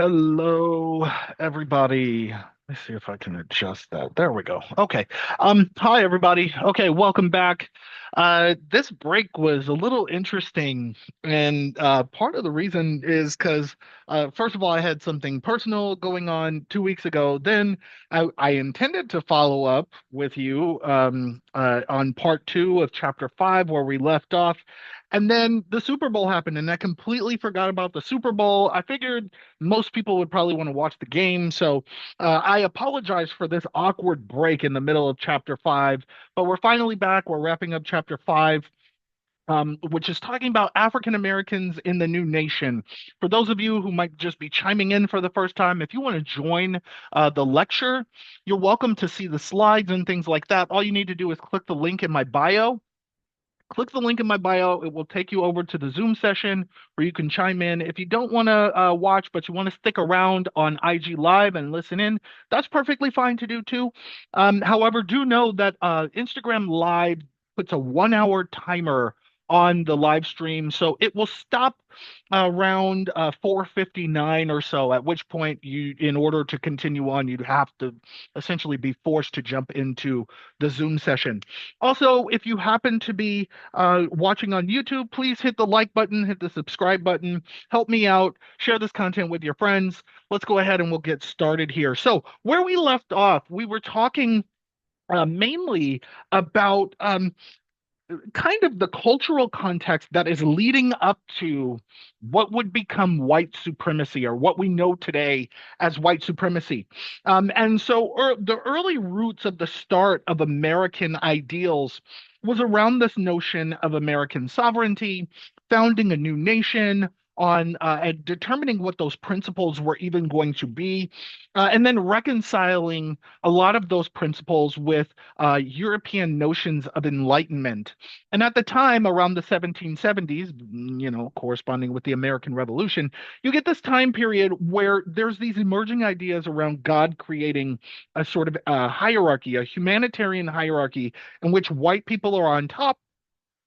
Hello, everybody. Let's see if I can adjust that. There we go. Okay. Hi everybody. Okay, welcome back. This break was a little interesting, and part of the reason is because first of all, I had something personal going on 2 weeks ago. Then I intended to follow up with you on part two of chapter five, where we left off. And then the Super Bowl happened, and I completely forgot about the Super Bowl. I figured most people would probably want to watch the game. So I apologize for this awkward break in the middle of chapter five, but we're finally back. We're wrapping up chapter five. Which is talking about African Americans in the new nation. For those of you who might just be chiming in for the first time, if you want to join the lecture, you're welcome to see the slides and things like that. All you need to do is click the link in my bio. Click the link in my bio. It will take you over to the Zoom session where you can chime in. If you don't want to watch, but you want to stick around on IG Live and listen in, that's perfectly fine to do too. However, do know that Instagram Live puts a 1 hour timer on the live stream, so it will stop around 4:59 or so, at which point you, in order to continue on, you'd have to essentially be forced to jump into the Zoom session. Also, if you happen to be watching on YouTube, please hit the like button, hit the subscribe button, help me out, share this content with your friends. Let's go ahead and we'll get started here. So, where we left off, we were talking mainly about kind of the cultural context that is leading up to what would become white supremacy, or what we know today as white supremacy. And so the early roots of the start of American ideals was around this notion of American sovereignty, founding a new nation, on and determining what those principles were even going to be, and then reconciling a lot of those principles with European notions of enlightenment. And at the time, around the 1770s, corresponding with the American Revolution, you get this time period where there's these emerging ideas around God creating a sort of hierarchy, a humanitarian hierarchy, in which white people are on top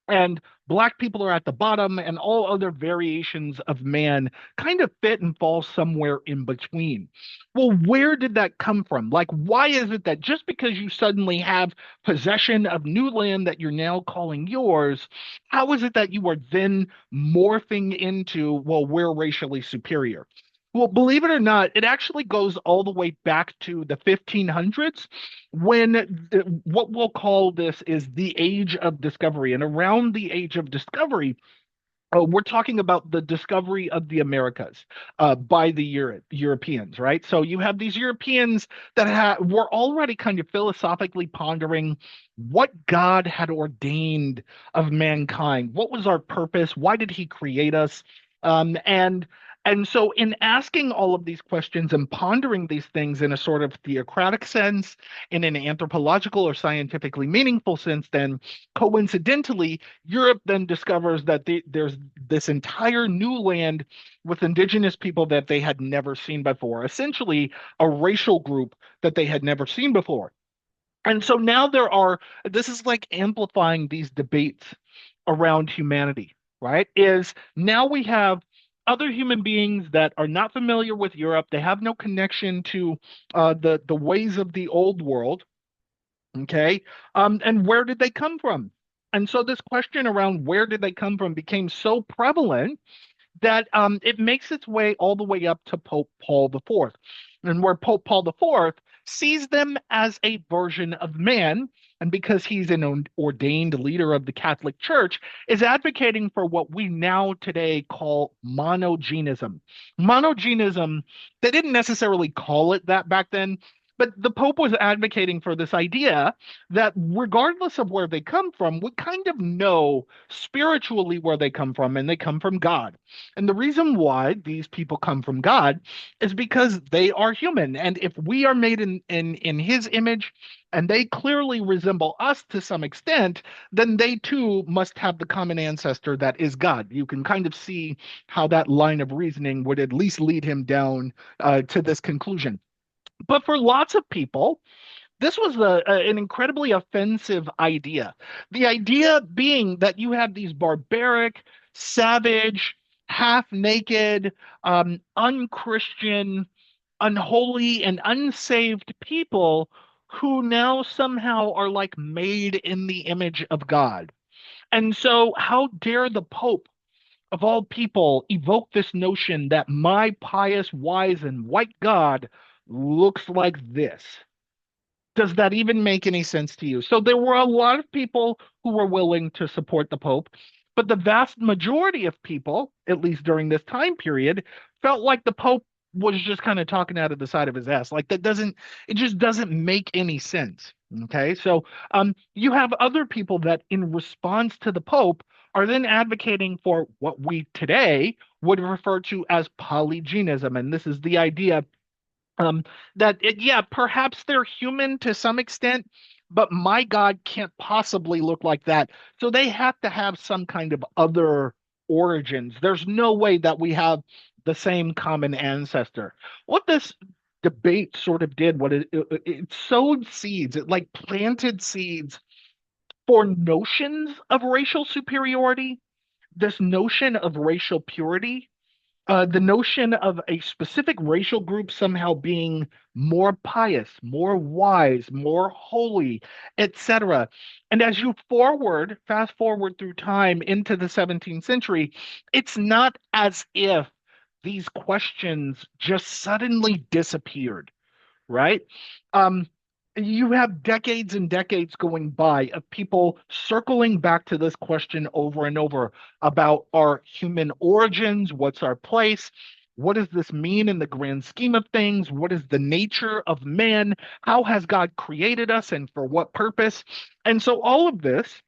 and black people are at the bottom, and all other variations of man kind of fit and fall somewhere in between. Well, where did that come from? Like, why is it that just because you suddenly have possession of new land that you're now calling yours, how is it that you are then morphing into, well, we're racially superior? Well, believe it or not, it actually goes all the way back to the 1500s, when what we'll call this is the age of discovery. And around the age of discovery, we're talking about the discovery of the Americas by the Europeans, right? So you have these Europeans that were already kind of philosophically pondering what God had ordained of mankind. What was our purpose? Why did He create us? And so, in asking all of these questions and pondering these things in a sort of theocratic sense, in an anthropological or scientifically meaningful sense, then coincidentally, Europe then discovers that there's this entire new land with indigenous people that they had never seen before, essentially a racial group that they had never seen before. And so now this is like amplifying these debates around humanity, right? Is now we have other human beings that are not familiar with Europe. They have no connection to the ways of the old world. Okay. And where did they come from? And so this question around where did they come from became so prevalent that it makes its way all the way up to Pope Paul IV. And where Pope Paul IV sees them as a version of man, and because he's an ordained leader of the Catholic Church, is advocating for what we now today call monogenism. Monogenism, they didn't necessarily call it that back then, but the Pope was advocating for this idea that regardless of where they come from, we kind of know spiritually where they come from, and they come from God. And the reason why these people come from God is because they are human. And if we are made in His image, and they clearly resemble us to some extent, then they too must have the common ancestor that is God. You can kind of see how that line of reasoning would at least lead him down to this conclusion. But for lots of people, this was an incredibly offensive idea. The idea being that you have these barbaric, savage, half naked, unchristian, unholy, and unsaved people who now somehow are like made in the image of God. And so, how dare the Pope, of all people, evoke this notion that my pious, wise, and white God looks like this? Does that even make any sense to you? So there were a lot of people who were willing to support the Pope, but the vast majority of people, at least during this time period, felt like the Pope was just kind of talking out of the side of his ass. Like that doesn't, it just doesn't make any sense. Okay. So you have other people that, in response to the Pope, are then advocating for what we today would refer to as polygenism. And this is the idea um, that yeah, perhaps they're human to some extent, but my God can't possibly look like that. So they have to have some kind of other origins. There's no way that we have the same common ancestor. What this debate sort of did, what it sowed seeds, it like planted seeds for notions of racial superiority, this notion of racial purity, the notion of a specific racial group somehow being more pious, more wise, more holy, etc. And as you fast forward through time into the 17th century, it's not as if these questions just suddenly disappeared, right? Um, you have decades and decades going by of people circling back to this question over and over about our human origins, what's our place, what does this mean in the grand scheme of things, what is the nature of man, how has God created us, and for what purpose? And so all of this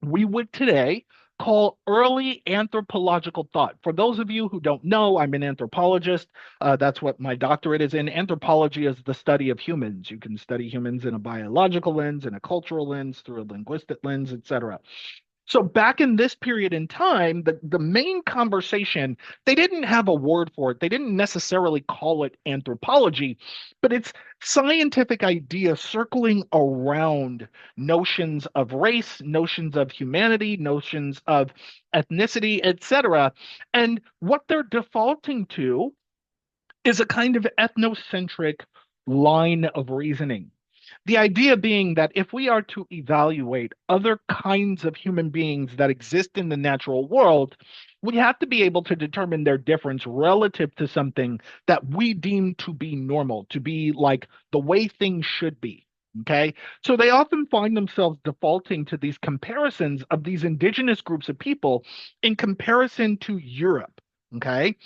we would today call early anthropological thought. For those of you who don't know, I'm an anthropologist. That's what my doctorate is in. Anthropology is the study of humans. You can study humans in a biological lens, in a cultural lens, through a linguistic lens, etc. So back in this period in time, the main conversation, they didn't have a word for it. They didn't necessarily call it anthropology, but it's scientific ideas circling around notions of race, notions of humanity, notions of ethnicity, etc. And what they're defaulting to is a kind of ethnocentric line of reasoning. The idea being that if we are to evaluate other kinds of human beings that exist in the natural world, we have to be able to determine their difference relative to something that we deem to be normal, to be like the way things should be. Okay. So they often find themselves defaulting to these comparisons of these indigenous groups of people in comparison to Europe. Okay.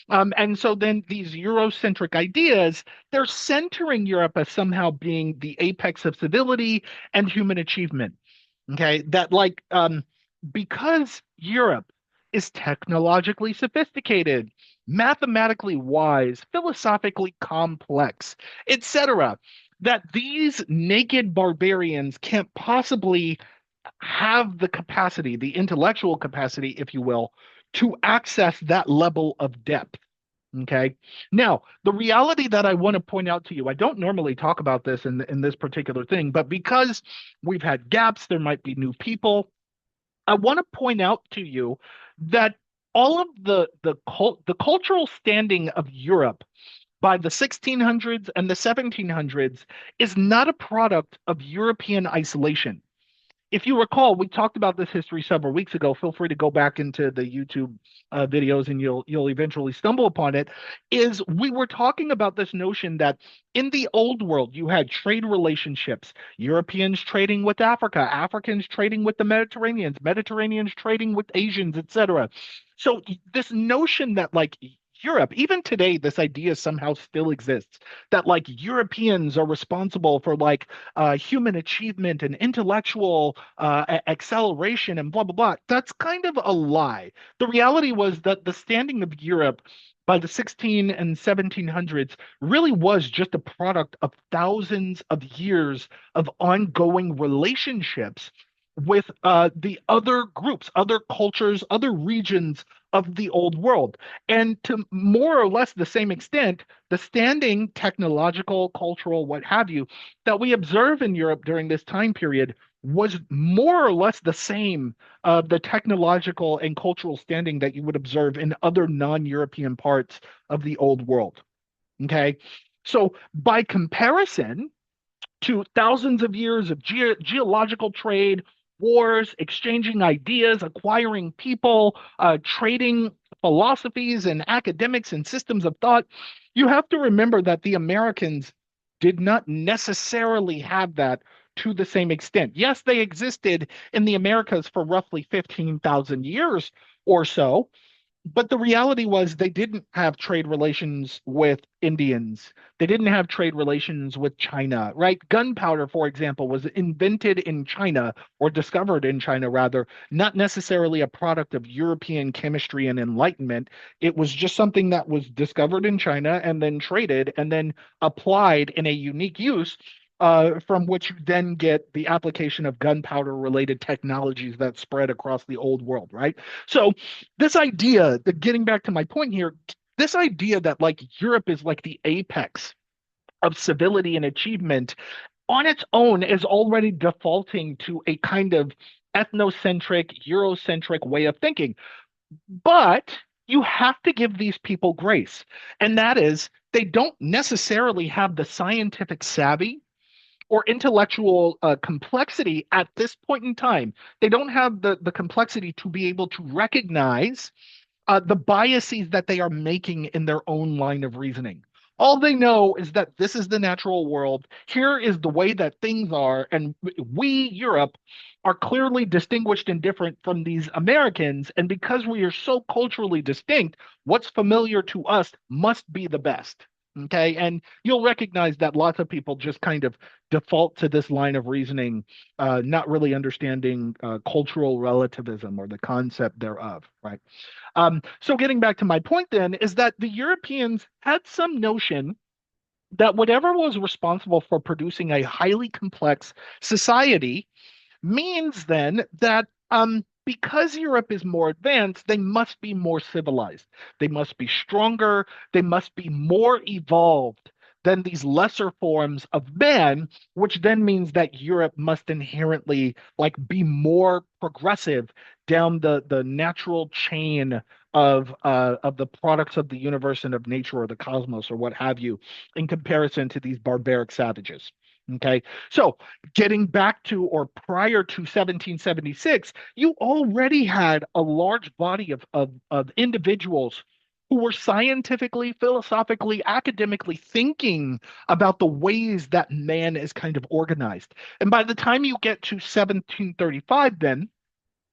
And so then these Eurocentric ideas, they're centering Europe as somehow being the apex of civility and human achievement. Okay, that because Europe is technologically sophisticated, mathematically wise, philosophically complex, etc., that these naked barbarians can't possibly have the capacity, the intellectual capacity, if you will, to access that level of depth. Okay. Now, the reality that I want to point out to you, I don't normally talk about this in this particular thing, but because we've had gaps, there might be new people. I want to point out to you that all of the cultural standing of Europe by the 1600s and the 1700s is not a product of European isolation. If you recall, we talked about this history several weeks ago. Feel free to go back into the YouTube videos, and you'll eventually stumble upon it. Is we were talking about this notion that in the old world you had trade relationships, Europeans trading with Africa, Africans trading with the Mediterraneans, Mediterraneans trading with Asians, etc. So this notion that like Europe, even today, this idea somehow still exists that like Europeans are responsible for like human achievement and intellectual acceleration and blah, blah, blah. That's kind of a lie. The reality was that the standing of Europe by the 16 and 1700s really was just a product of thousands of years of ongoing relationships with the other groups, other cultures, other regions of the old world. And to more or less the same extent, the standing technological, cultural, what have you, that we observe in Europe during this time period was more or less the same of the technological and cultural standing that you would observe in other non-European parts of the old world. Okay. So by comparison, to thousands of years of geological trade, wars, exchanging ideas, acquiring people, trading philosophies and academics and systems of thought, you have to remember that the Americans did not necessarily have that to the same extent. Yes, they existed in the Americas for roughly 15,000 years or so, but the reality was they didn't have trade relations with Indians. They didn't have trade relations with China, right? Gunpowder, for example, was invented in China or discovered in China, rather, not necessarily a product of European chemistry and enlightenment. It was just something that was discovered in China and then traded and then applied in a unique use. From which you then get the application of gunpowder related technologies that spread across the old world, right? So, this idea that getting back to my point here, this idea that like Europe is like the apex of civility and achievement on its own is already defaulting to a kind of ethnocentric, Eurocentric way of thinking. But you have to give these people grace. And that is, they don't necessarily have the scientific savvy or intellectual complexity at this point in time. They don't have the complexity to be able to recognize the biases that they are making in their own line of reasoning. All they know is that this is the natural world. Here is the way that things are. And we, Europe, are clearly distinguished and different from these Americans. And because we are so culturally distinct, what's familiar to us must be the best. Okay. And you'll recognize that lots of people just kind of default to this line of reasoning, not really understanding cultural relativism or the concept thereof, right? So getting back to my point then is that the Europeans had some notion that whatever was responsible for producing a highly complex society means then that because Europe is more advanced, they must be more civilized. They must be stronger. They must be more evolved than these lesser forms of man, which then means that Europe must inherently like be more progressive down the natural chain of the products of the universe and of nature or the cosmos or what have you in comparison to these barbaric savages. Okay. So getting back to or prior to 1776, you already had a large body of individuals who were scientifically, philosophically, academically thinking about the ways that man is kind of organized. And by the time you get to 1735, then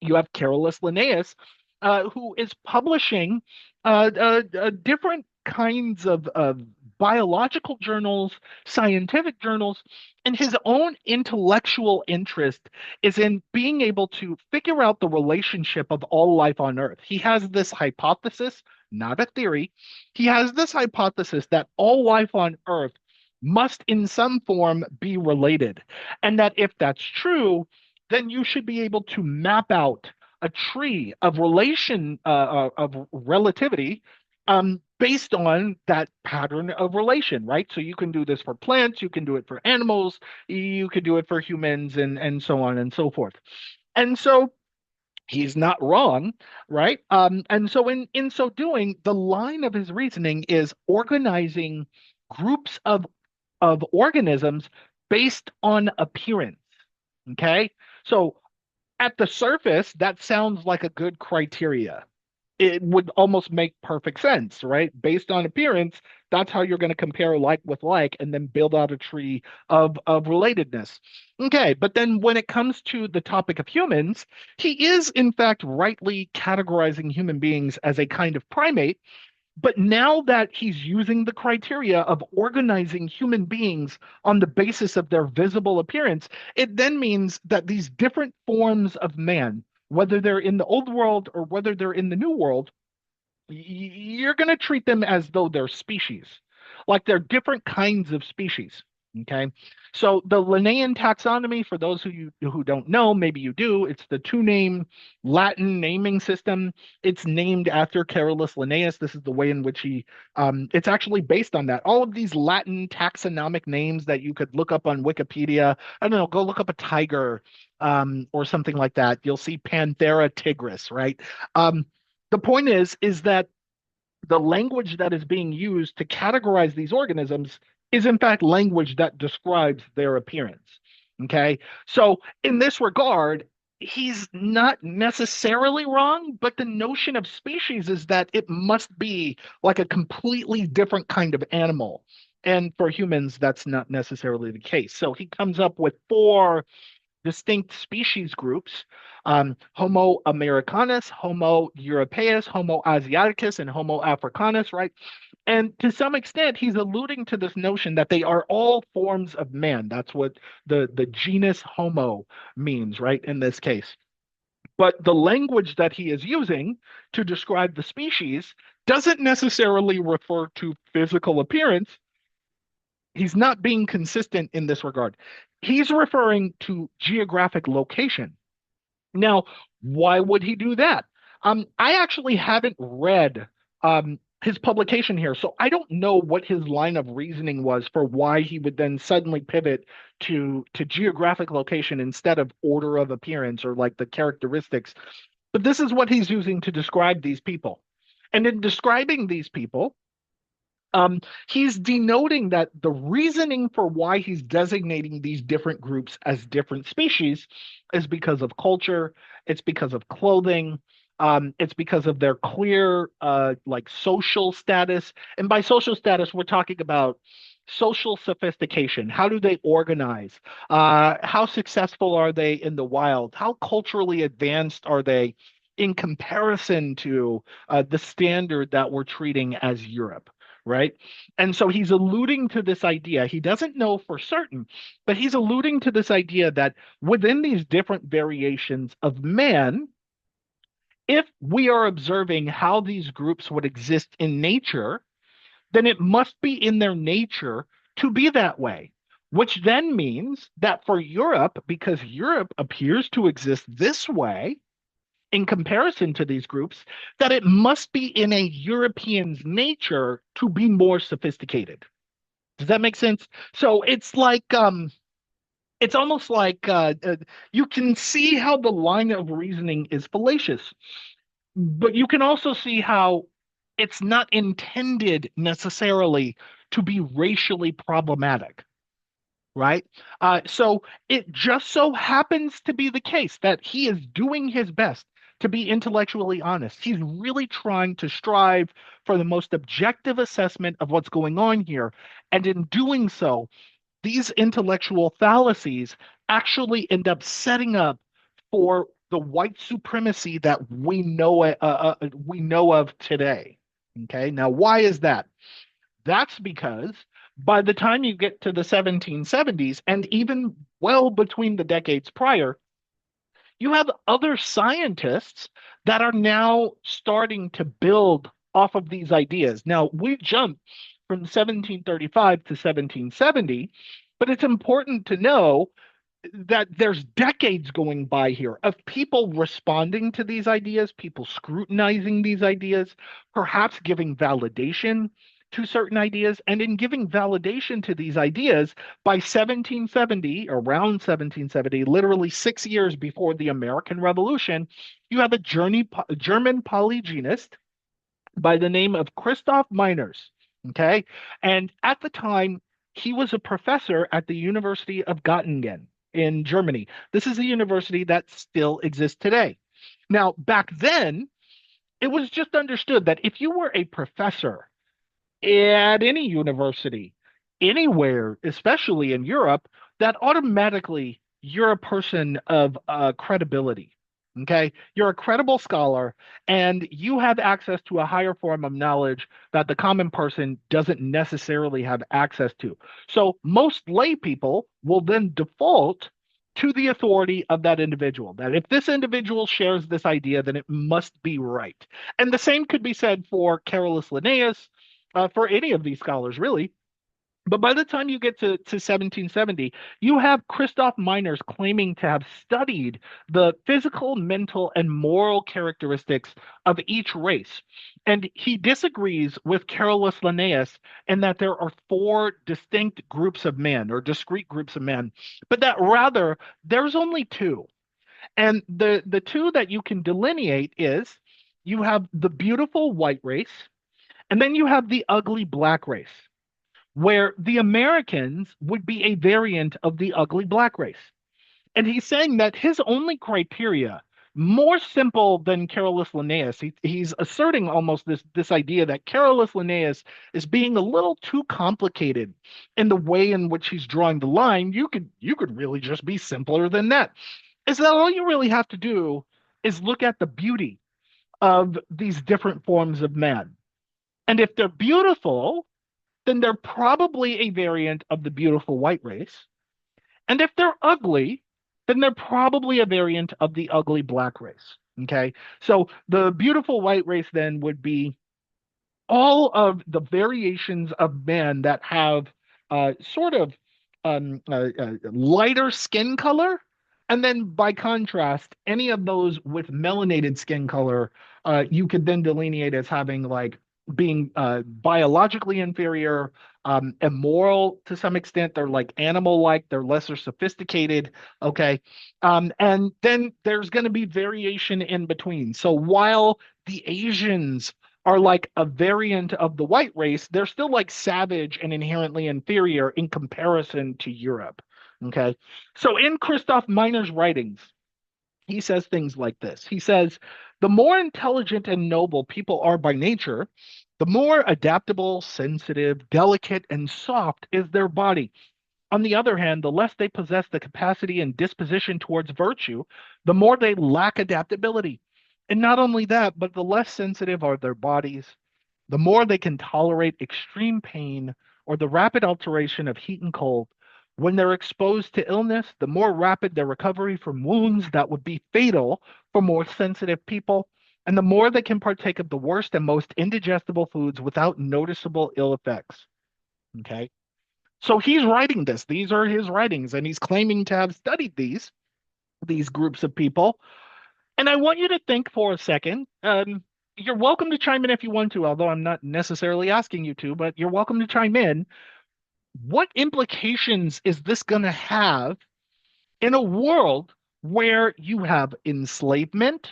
you have Carolus Linnaeus, who is publishing different kinds of biological journals, scientific journals, and his own intellectual interest is in being able to figure out the relationship of all life on Earth. He has this hypothesis, not a theory. He has this hypothesis that all life on Earth must in some form be related. And that if that's true, then you should be able to map out a tree of relation of relativity based on that pattern of relation, right? So you can do this for plants, you can do it for animals, you can do it for humans, and so on and so forth. And so he's not wrong, right? And so in so doing, the line of his reasoning is organizing groups of organisms based on appearance. Okay. So at the surface, that sounds like a good criteria. It would almost make perfect sense, right? Based on appearance, that's how you're going to compare like with like and then build out a tree of relatedness. Okay, but then when it comes to the topic of humans, he is in fact rightly categorizing human beings as a kind of primate, but now that he's using the criteria of organizing human beings on the basis of their visible appearance, it then means that these different forms of man, whether they're in the old world or whether they're in the new world, you're going to treat them as though they're species, like they're different kinds of species. Okay. So the Linnaean taxonomy, for those who don't know, maybe you do, it's the two name Latin naming system. It's named after Carolus Linnaeus. This is the way in which it's actually based on that. All of these Latin taxonomic names that you could look up on Wikipedia. I don't know, go look up a tiger, or something like that. You'll see Panthera tigris, right? Um, the point is that the language that is being used to categorize these organisms is in fact language that describes their appearance. Okay. So in this regard, he's not necessarily wrong, but the notion of species is that it must be like a completely different kind of animal. And for humans, that's not necessarily the case. So he comes up with four distinct species groups: Homo americanus, Homo europaeus, Homo asiaticus, and Homo africanus, right? And to some extent, he's alluding to this notion that they are all forms of man. That's what the genus Homo means, right? In this case. But the language that he is using to describe the species doesn't necessarily refer to physical appearance. He's not being consistent in this regard. He's referring to geographic location. Now, why would he do that? I actually haven't read his publication here, so I don't know what his line of reasoning was for why he would then suddenly pivot to geographic location instead of order of appearance or like the characteristics. But this is what he's using to describe these people. And in describing these people, um, he's denoting that the reasoning for why he's designating these different groups as different species is because of culture, it's because of clothing, it's because of their clear like social status. And by social status, we're talking about social sophistication. How do they organize? How successful are they in the wild? How culturally advanced are they in comparison to the standard that we're treating as Europe? Right? And so he's alluding to this idea. He doesn't know for certain, but he's alluding to this idea that within these different variations of man, if we are observing how these groups would exist in nature, then it must be in their nature to be that way. Which then means that for Europe, because Europe appears to exist this way, in comparison to these groups, that it must be in a European's nature to be more sophisticated. Does that make sense? So it's like it's almost like you can see how the line of reasoning is fallacious, but you can also see how it's not intended necessarily to be racially problematic, right? So it just so happens to be the case that he is doing his best to be intellectually honest. He's really trying to strive for the most objective assessment of what's going on here. And in doing so, these intellectual fallacies actually end up setting up for the white supremacy that we know of today. Okay, now why is that? That's because by the time you get to the 1770s and even well between the decades prior, you have other scientists that are now starting to build off of these ideas. Now, we jump from 1735 to 1770, but it's important to know that there's decades going by here of people responding to these ideas, people scrutinizing these ideas, perhaps giving validation to certain ideas. And in giving validation to these ideas, by 1770, around 1770, literally 6 years before the American Revolution, you have a German polygenist by the name of Christoph Meiners. Okay. And at the time, he was a professor at the University of Göttingen in Germany. This is a university that still exists today. Now, back then, it was just understood that if you were a professor at any university, anywhere, especially in Europe, that automatically you're a person of credibility. Okay. You're a credible scholar and you have access to a higher form of knowledge that the common person doesn't necessarily have access to. So most lay people will then default to the authority of that individual, that if this individual shares this idea, then it must be right. And the same could be said for Carolus Linnaeus, for any of these scholars, really, But by the time you get to 1770, you have Christoph Miners claiming to have studied the physical, mental, and moral characteristics of each race. And he disagrees with Carolus Linnaeus in that there are four distinct groups of men or discrete groups of men, but that rather there's only two. And the two that you can delineate is you have the beautiful white race, and then you have the ugly black race where the Americans would be a variant of the ugly black race. And he's saying that his only criteria, more simple than Carolus Linnaeus, he's asserting almost this idea that Carolus Linnaeus is being a little too complicated in the way in which he's drawing the line. You could really just be simpler than that. Is that all you really have to do is look at the beauty of these different forms of man. And if they're beautiful, then they're probably a variant of the beautiful white race. And if they're ugly, then they're probably a variant of the ugly black race. Okay. So the beautiful white race then would be all of the variations of men that have sort of lighter skin color. And then by contrast, any of those with melanated skin color, you could then delineate as having like being biologically inferior, immoral to some extent. They're like animal-like, they're lesser sophisticated. Okay. And then there's going to be variation in between. So while the Asians are like a variant of the white race, they're still like savage and inherently inferior in comparison to Europe. Okay. So in Christoph Miner's writings, he says things like this. He says, the more intelligent and noble people are by nature, the more adaptable, sensitive, delicate, and soft is their body. On the other hand, the less they possess the capacity and disposition towards virtue, the more they lack adaptability. And not only that, but the less sensitive are their bodies, the more they can tolerate extreme pain or the rapid alteration of heat and cold. When they're exposed to illness, the more rapid their recovery from wounds that would be fatal for more sensitive people, and the more they can partake of the worst and most indigestible foods without noticeable ill effects. Okay. So he's writing this. These are his writings, and he's claiming to have studied these groups of people. And I want you to think for a second. You're welcome to chime in if you want to, although I'm not necessarily asking you to, but you're welcome to chime in. What implications is this going to have in a world where you have enslavement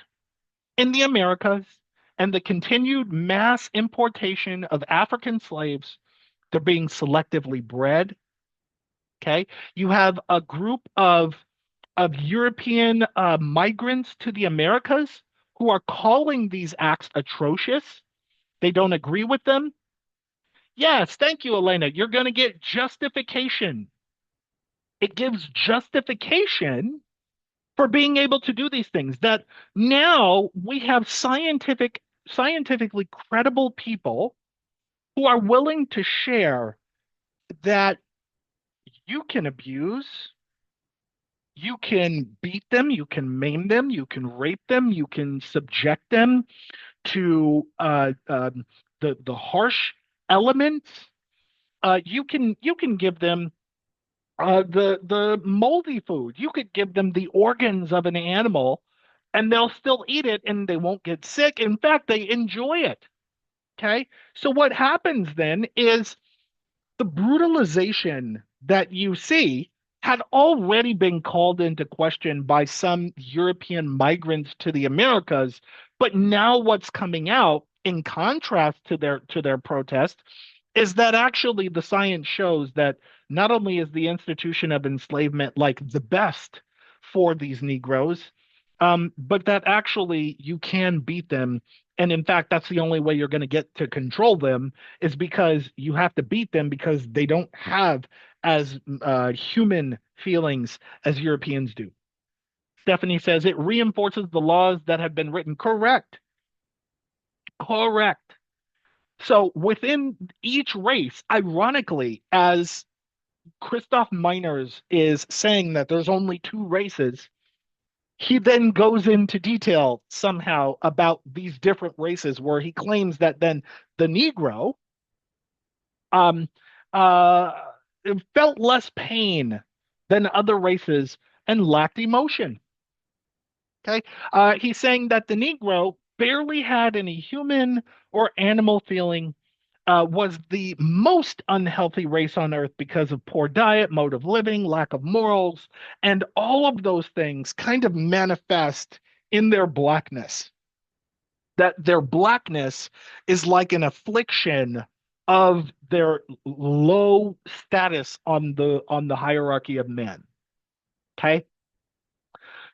in the Americas and the continued mass importation of African slaves? They're being selectively bred. Okay. You have a group of European migrants to the Americas who are calling these acts atrocious. They don't agree with them. Yes, thank you, Elena. You're going to get justification. It gives justification for being able to do these things. That now we have scientifically credible people who are willing to share that you can abuse, you can beat them, you can maim them, you can rape them, you can subject them to the harsh elements. You can give them the moldy food. You could give them the organs of an animal, and they'll still eat it, and they won't get sick. In fact, they enjoy it. Okay, so what happens then is the brutalization that you see had already been called into question by some European migrants to the Americas, but now what's coming out in contrast to their protest is that actually the science shows that not only is the institution of enslavement like the best for these Negroes, but that actually you can beat them. And in fact, that's the only way you're going to get to control them is because you have to beat them because they don't have as human feelings as Europeans do. Stephanie says it reinforces the laws that have been written. Correct. Correct. So within each race, ironically, as Christoph Meiners is saying that there's only two races, he then goes into detail somehow about these different races where he claims that then the Negro um, felt less pain than other races and lacked emotion. Okay. He's saying that the Negro barely had any human or animal feeling, was the most unhealthy race on earth because of poor diet, mode of living, lack of morals, and all of those things kind of manifest in their blackness. That their blackness is like an affliction of their low status on the hierarchy of men. Okay.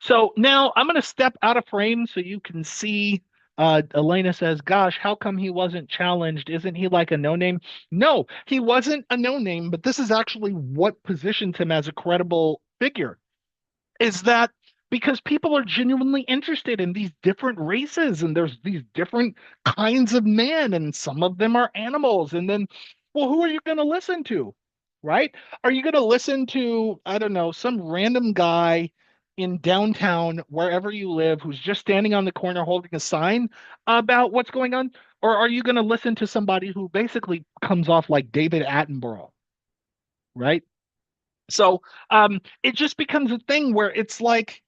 So now I'm going to step out of frame so you can see. Elena says, "Gosh, how come he wasn't challenged? Isn't he like a no name?" No, he wasn't a no name, but this is actually what positions him as a credible figure, is that because people are genuinely interested in these different races and there's these different kinds of men and some of them are animals. And then, well, who are you going to listen to? Right? Are you going to listen to, I don't know, some random guy in downtown, wherever you live, who's just standing on the corner holding a sign about what's going on? Or are you going to listen to somebody who basically comes off like David Attenborough, right? So it just becomes a thing where it's like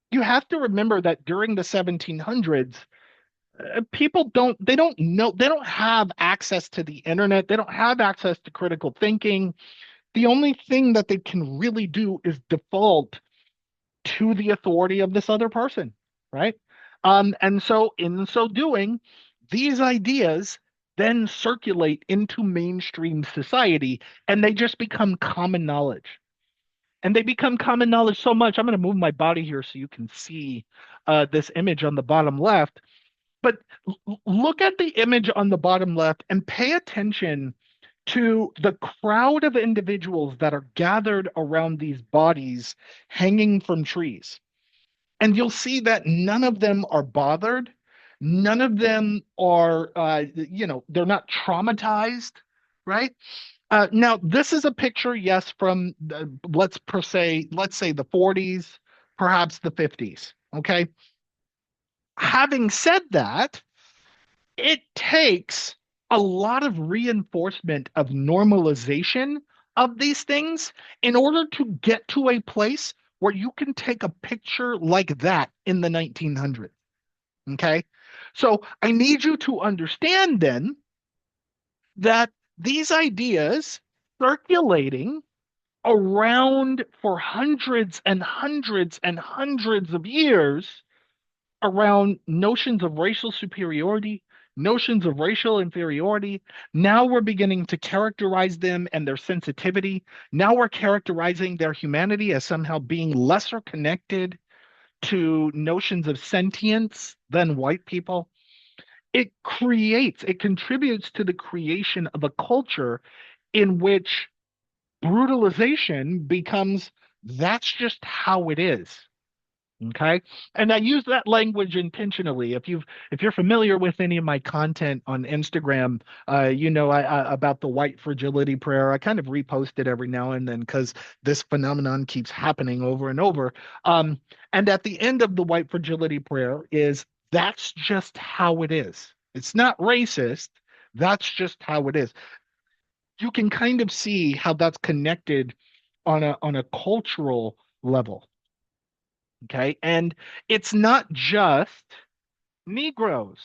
you have to remember that during the 1700s, people don't know, they don't have access to the internet, they don't have access to critical thinking. The only thing that they can really do is default to the authority of this other person, right? And so in so doing, these ideas then circulate into mainstream society and they just become common knowledge. And they become common knowledge so much. I'm going to move my body here so you can see this image on the bottom left. But look at the image on the bottom left and pay attention to the crowd of individuals that are gathered around these bodies hanging from trees. And you'll see that none of them are bothered. None of them are, they're not traumatized, right? Now, this is a picture, yes, from let's say the 40s, perhaps the 50s. Okay. Having said that, it takes a lot of reinforcement of normalization of these things in order to get to a place where you can take a picture like that in the 1900s. Okay. So I need you to understand then that these ideas circulating around for hundreds and hundreds and hundreds of years around notions of racial superiority, notions of racial inferiority. Now we're beginning to characterize them and their sensitivity. Now we're characterizing their humanity as somehow being lesser connected to notions of sentience than white people. It contributes to the creation of a culture in which brutalization becomes that's just how it is. Okay. And I use that language intentionally. If you're familiar with any of my content on Instagram, about the white fragility prayer. I kind of repost it every now and then because this phenomenon keeps happening over and over. And at the end of the white fragility prayer is that's just how it is. It's not racist. That's just how it is. You can kind of see how that's connected on a cultural level. Okay. And it's not just Negroes,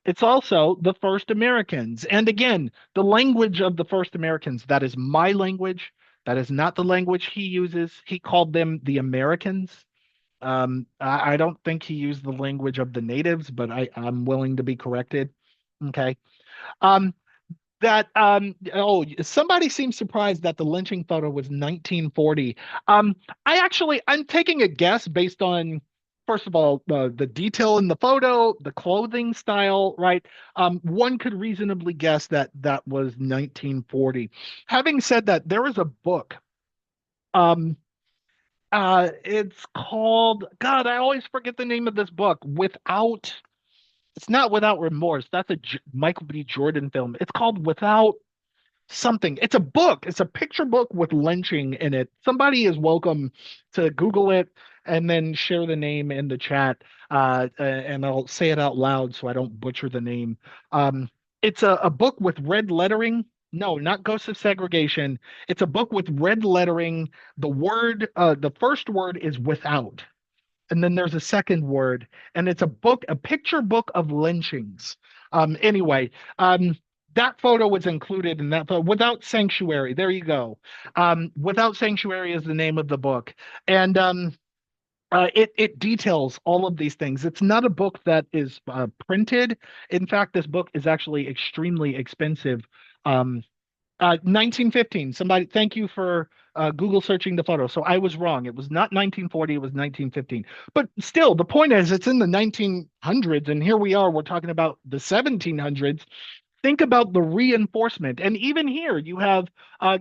it's also the first Americans. And again, the language of the first Americans, that is my language. That is not the language he uses. He called them the Americans. I don't think he used the language of the natives, but I'm willing to be corrected. Okay. Um, that oh, somebody seems surprised that the lynching photo was 1940. I'm taking a guess based on, first of all, the detail in the photo, the clothing style, right? One could reasonably guess that that was 1940. Having said that, there is a book. um it's called, God, I always forget the name of this book. Without It's not Without Remorse. That's a Michael B. Jordan film. It's called Without something. It's a book. It's a picture book with lynching in it. Somebody is welcome to Google it and then share the name in the chat. And I'll say it out loud so I don't butcher the name. It's a book with red lettering. No, not Ghosts of Segregation. It's a book with red lettering. The first word is without, and then there's a second word, and it's a picture book of lynchings. Anyway, um, that photo was included in that photo. Without Sanctuary. There you go. Without Sanctuary is the name of the book, and it details all of these things. It's not a book that is printed. In fact, this book is actually extremely expensive. 1915. Somebody, thank you for Google searching the photo. So I was wrong. It was not 1940, it was 1915. But still, the point is, it's in the 1900s, and here we are, we're talking about the 1700s. Think about the reinforcement. And even here, you have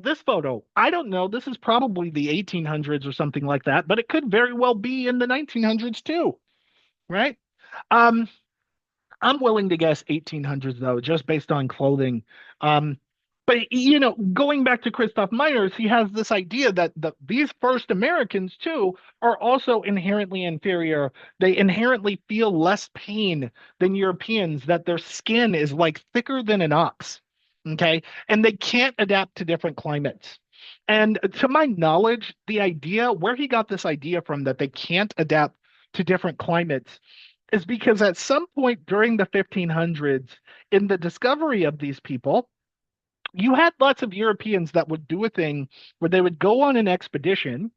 this photo. I don't know. This is probably the 1800s or something like that, but it could very well be in the 1900s too, right? Um, I'm willing to guess 1800s though, just based on clothing. But going back to Christoph Myers, he has this idea that these first Americans too are also inherently inferior. They inherently feel less pain than Europeans, that their skin is like thicker than an ox. Okay. And they can't adapt to different climates. And to my knowledge, the idea where he got this idea from that they can't adapt to different climates is because at some point during the 1500s, in the discovery of these people, you had lots of Europeans that would do a thing where they would go on an expedition,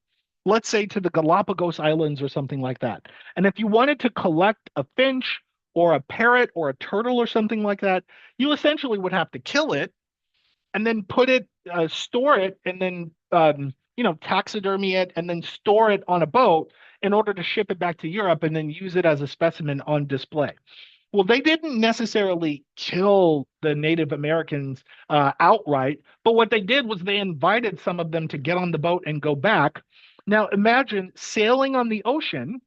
let's say to the Galapagos Islands or something like that. And if you wanted to collect a finch or a parrot or a turtle or something like that, you essentially would have to kill it and then store it, and then taxidermy it, and then store it on a boat in order to ship it back to Europe and then use it as a specimen on display. Well, they didn't necessarily kill the Native Americans outright, but what they did was they invited some of them to get on the boat and go back. Now, imagine sailing on the ocean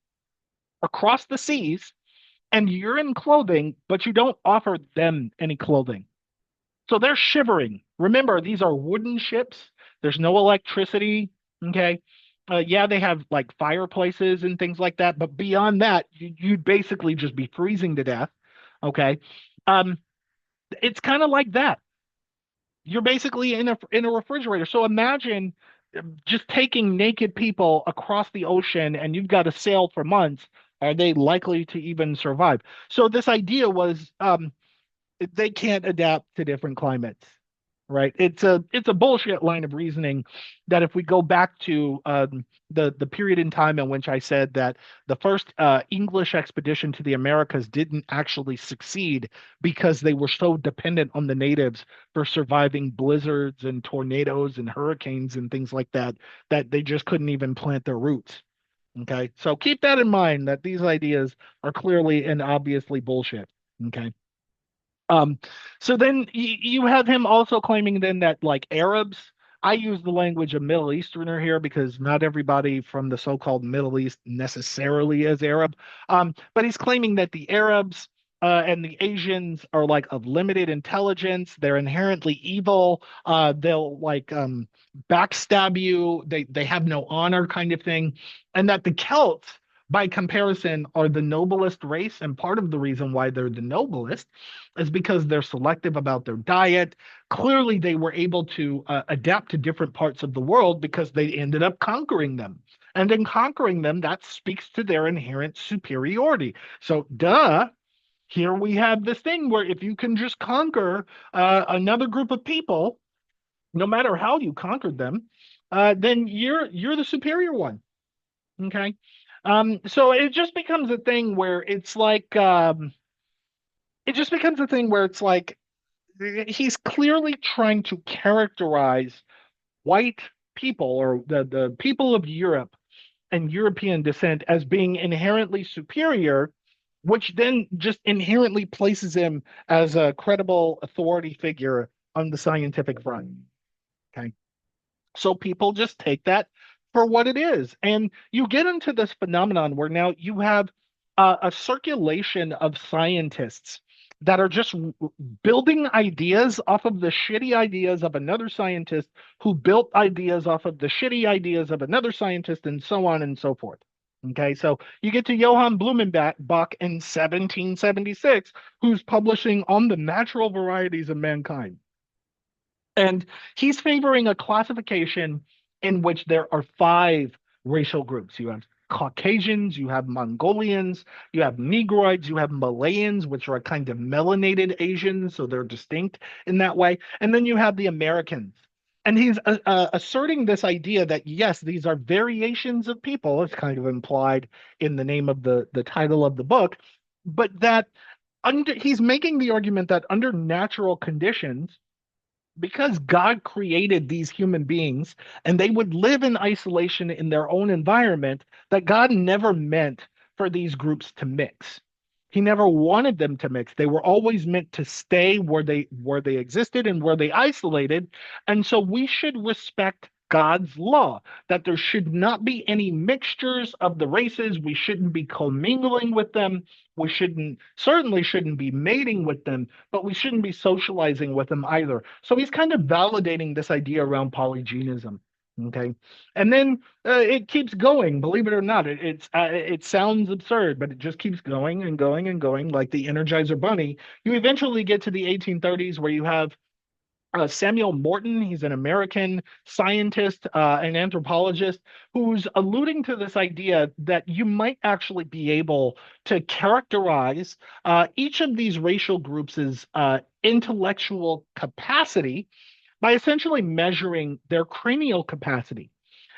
across the seas, and you're in clothing, but you don't offer them any clothing. So they're shivering. Remember, these are wooden ships. There's no electricity. Okay. Yeah, they have like fireplaces and things like that. But beyond that, you'd basically just be freezing to death. Okay. Um, it's kind of like that. You're basically in a refrigerator. So imagine just taking naked people across the ocean and you've got to sail for months. Are they likely to even survive? So this idea was they can't adapt to different climates, right? It's a bullshit line of reasoning that if we go back to the period in time in which I said that the first English expedition to the Americas didn't actually succeed because they were so dependent on the natives for surviving blizzards and tornadoes and hurricanes and things like that, that they just couldn't even plant their roots. Okay, so keep that in mind that these ideas are clearly and obviously bullshit. Okay. Um, so then you have him also claiming then that like Arabs, I use the language of Middle Easterner here because not everybody from the so-called Middle East necessarily is Arab. But he's claiming that the Arabs and the Asians are like of limited intelligence. They're inherently evil. They'll like backstab you. They have no honor kind of thing. And that the Celts, by comparison, are the noblest race. And part of the reason why they're the noblest is because they're selective about their diet. Clearly, they were able to adapt to different parts of the world because they ended up conquering them. And in conquering them, that speaks to their inherent superiority. So, duh, here we have this thing where if you can just conquer another group of people, no matter how you conquered them, then you're the superior one. Okay. So it just becomes a thing where it's like it just becomes a thing where it's like he's clearly trying to characterize white people or the people of Europe and European descent as being inherently superior, which then just inherently places him as a credible authority figure on the scientific front. Okay. So people just take that for what it is. And you get into this phenomenon where now you have a circulation of scientists that are just building ideas off of the shitty ideas of another scientist who built ideas off of the shitty ideas of another scientist, and so on and so forth. Okay, so you get to Johann Blumenbach in 1776, who's publishing on the natural varieties of mankind. And he's favoring a classification in which there are five racial groups. You have Caucasians, you have Mongolians, you have Negroids, you have Malayans, which are a kind of melanated Asians, so they're distinct in that way. And then you have the Americans. And he's asserting this idea that, yes, these are variations of people. It's kind of implied in the name of the title of the book, but that he's making the argument that under natural conditions, because God created these human beings and they would live in isolation in their own environment, that God never meant for these groups to mix. He never wanted them to mix. They were always meant to stay where they existed and where they isolated. And so we should respect God's law that there should not be any mixtures of the races. We shouldn't be commingling with them. We certainly shouldn't be mating with them, but we shouldn't be socializing with them either. So he's kind of validating this idea around polygenism. Okay. And then it keeps going, believe it or not. It sounds absurd, but it just keeps going and going and going like the Energizer Bunny. You eventually get to the 1830s where you have Samuel Morton. He's an American scientist, an anthropologist, who's alluding to this idea that you might actually be able to characterize each of these racial groups' intellectual capacity by essentially measuring their cranial capacity.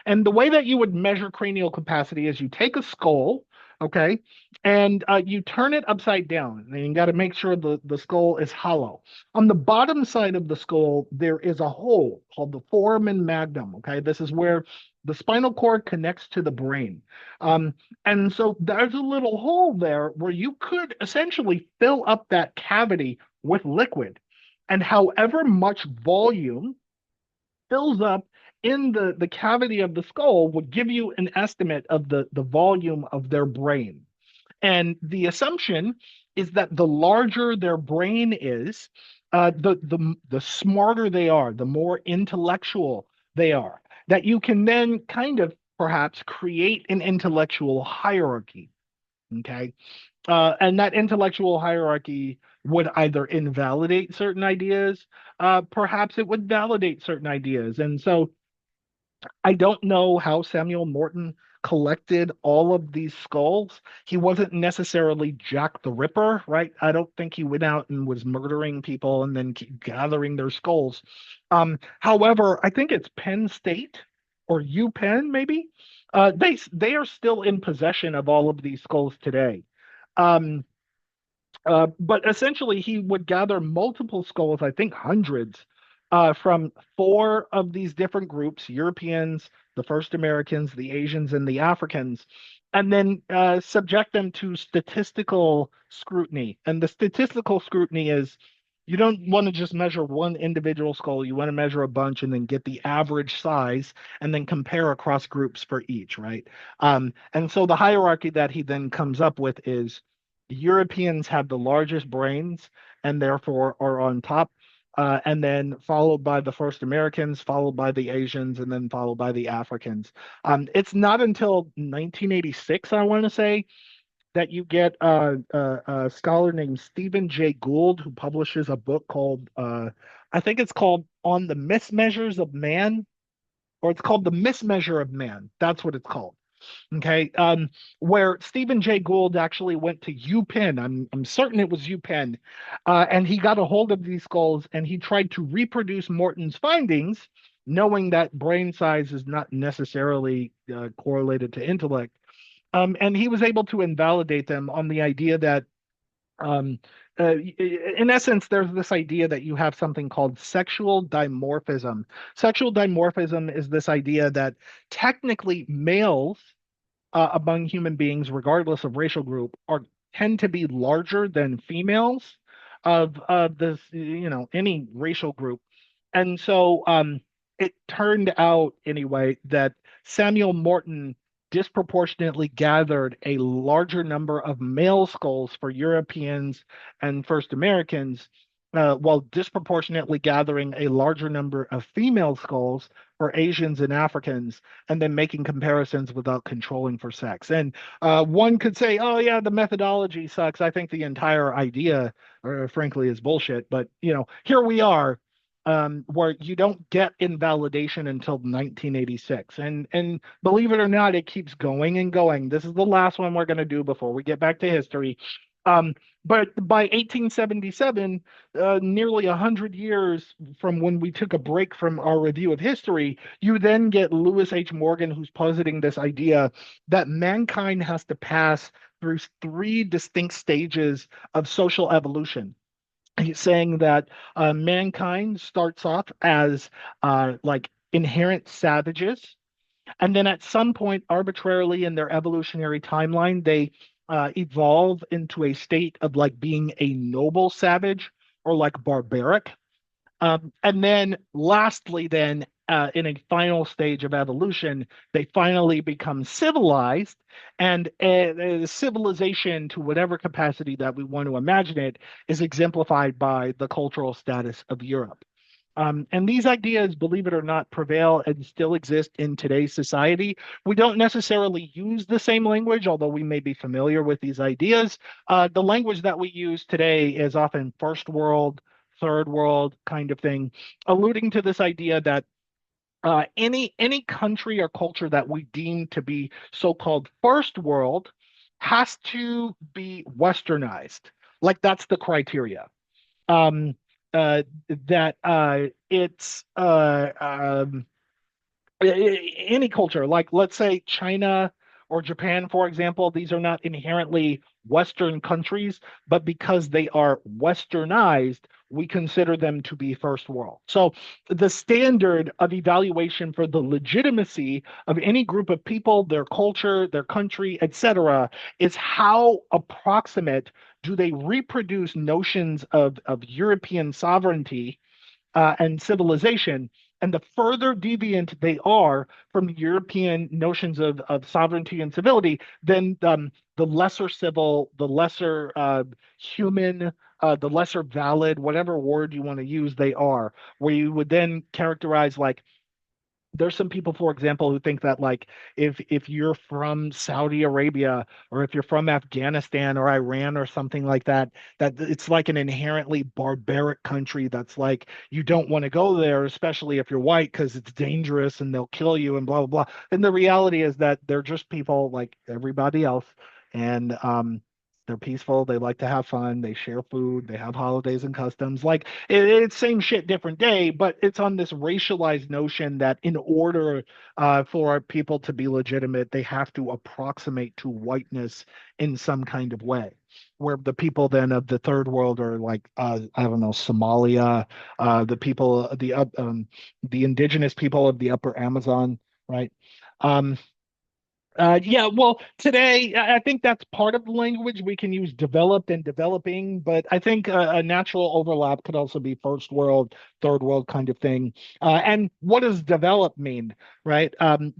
And the way that you would measure cranial capacity is you take a skull, okay, and you turn it upside down. And you got to make sure the skull is hollow. On the bottom side of the skull, there is a hole called the foramen magnum, okay? This is where the spinal cord connects to the brain. Um, and so there's a little hole there where you could essentially fill up that cavity with liquid. And however much volume fills up in the cavity of the skull would give you an estimate of the volume of their brain. And the assumption is that the larger their brain is, the smarter they are, the more intellectual they are. That you can then kind of perhaps create an intellectual hierarchy. Okay. And that intellectual hierarchy would either invalidate certain ideas, perhaps it would validate certain ideas. And so I don't know how Samuel Morton collected all of these skulls. He wasn't necessarily Jack the Ripper, right? I don't think he went out and was murdering people and then gathering their skulls. However, I think it's Penn State or UPenn, maybe. They are still in possession of all of these skulls today. Um, but essentially, he would gather multiple skulls, I think hundreds, from four of these different groups: Europeans, the first Americans, the Asians, and the Africans, and then subject them to statistical scrutiny. And the statistical scrutiny is you don't want to just measure one individual skull, you want to measure a bunch and then get the average size and then compare across groups for each, right? And so the hierarchy that he then comes up with is Europeans have the largest brains and therefore are on top, and then followed by the first Americans, followed by the Asians, and then followed by the Africans. It's not until 1986, I want to say, that you get a scholar named Stephen Jay Gould who publishes a book called, I think it's called On the Mismeasures of Man, or it's called The Mismeasure of Man. That's what it's called. Okay, where Stephen Jay Gould actually went to UPenn. I'm certain it was UPenn, and he got a hold of these skulls and he tried to reproduce Morton's findings, knowing that brain size is not necessarily correlated to intellect. And he was able to invalidate them on the idea that, um, in essence, there's this idea that you have something called sexual dimorphism. Sexual dimorphism is this idea that technically males among human beings, regardless of racial group, are tend to be larger than females of this, any racial group. And so it turned out anyway that Samuel Morton disproportionately gathered a larger number of male skulls for Europeans and first Americans, while disproportionately gathering a larger number of female skulls for Asians and Africans, and then making comparisons without controlling for sex. And one could say, oh, yeah, the methodology sucks. I think the entire idea, frankly, is bullshit. But, here we are. where you don't get invalidation until 1986. And believe it or not, it keeps going and going. This is the last one we're going to do before we get back to history. Um, but by 1877, nearly 100 years from when we took a break from our review of history, you then get Lewis H. Morgan, who's positing this idea that mankind has to pass through three distinct stages of social evolution. He's saying that mankind starts off as like inherent savages, and then at some point, arbitrarily in their evolutionary timeline, they evolve into a state of like being a noble savage or like barbaric. And then lastly, then in a final stage of evolution, they finally become civilized. And civilization, to whatever capacity that we want to imagine it, is exemplified by the cultural status of Europe. And these ideas, believe it or not, prevail and still exist in today's society. We don't necessarily use the same language, although we may be familiar with these ideas. The language that we use today is often first world, third world kind of thing, alluding to this idea that any country or culture that we deem to be so-called first world has to be westernized. Like that's the criteria. Um, that it's any culture, like let's say China or Japan, for example, these are not inherently Western countries, but because they are Westernized, we consider them to be first world. So the standard of evaluation for the legitimacy of any group of people, their culture, their country, etc., is how approximate do they reproduce notions of European sovereignty and civilization. And the further deviant they are from European notions of sovereignty and civility, then the lesser civil, the lesser human, the lesser valid, whatever word you want to use, they are. Where you would then characterize like there's some people, for example, who think that like if you're from Saudi Arabia or if you're from Afghanistan or Iran or something like that, that it's like an inherently barbaric country that's like you don't want to go there, especially if you're white, because it's dangerous and they'll kill you and blah blah blah. And the reality is that they're just people like everybody else, and they're peaceful. They like to have fun. They share food. They have holidays and customs. Like it's same shit, different day, but it's on this racialized notion that in order for our people to be legitimate, they have to approximate to whiteness in some kind of way. Where the people then of the third world are like, I don't know, Somalia, the people, the indigenous people of the Upper Amazon, right? Um, yeah, well, today I think that's part of the language. We can use developed and developing, but I think a natural overlap could also be first world, third world kind of thing. And what does developed mean, right?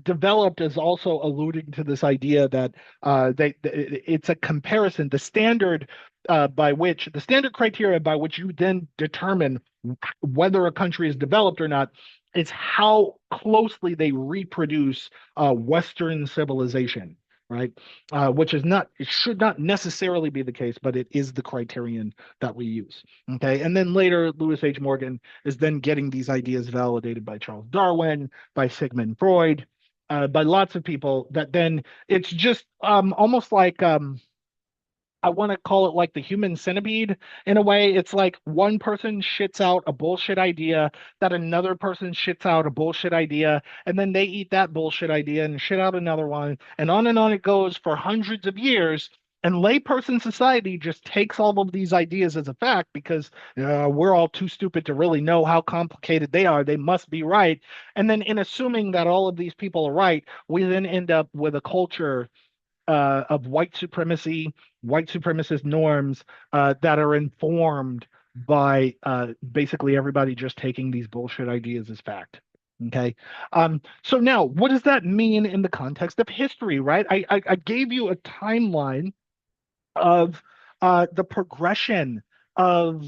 Developed is also alluding to this idea that it's a comparison. The standard criteria by which you then determine whether a country is developed or not is how closely they reproduce Western civilization, right? Which is not, it should not necessarily be the case, but it is the criterion that we use. Okay. And then later, Lewis H. Morgan is then getting these ideas validated by Charles Darwin, by Sigmund Freud, by lots of people that then it's just almost like I want to call it like the human centipede in a way. It's like one person shits out a bullshit idea, that another person shits out a bullshit idea, and then they eat that bullshit idea and shit out another one. And on it goes for hundreds of years. And layperson society just takes all of these ideas as a fact because we're all too stupid to really know how complicated they are. They must be right. And then, in assuming that all of these people are right, we then end up with a culture of white supremacy, white supremacist norms that are informed by basically everybody just taking these bullshit ideas as fact. Okay. So now, what does that mean in the context of history, right? I gave you a timeline of the progression of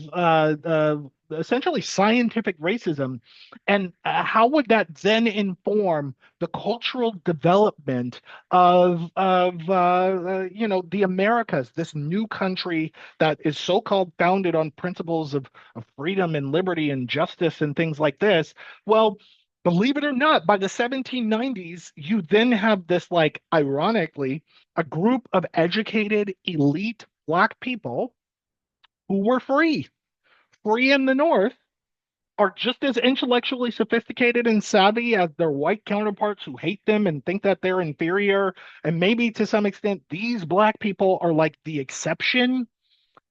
essentially scientific racism, and how would that then inform the cultural development of the Americas, this new country that is so-called founded on principles of freedom and liberty and justice and things like this? Well, believe it or not, by the 1790s, you then have this, like, ironically, a group of educated elite Black people who were free in the North, are just as intellectually sophisticated and savvy as their white counterparts who hate them and think that they're inferior. And maybe to some extent, these Black people are like the exception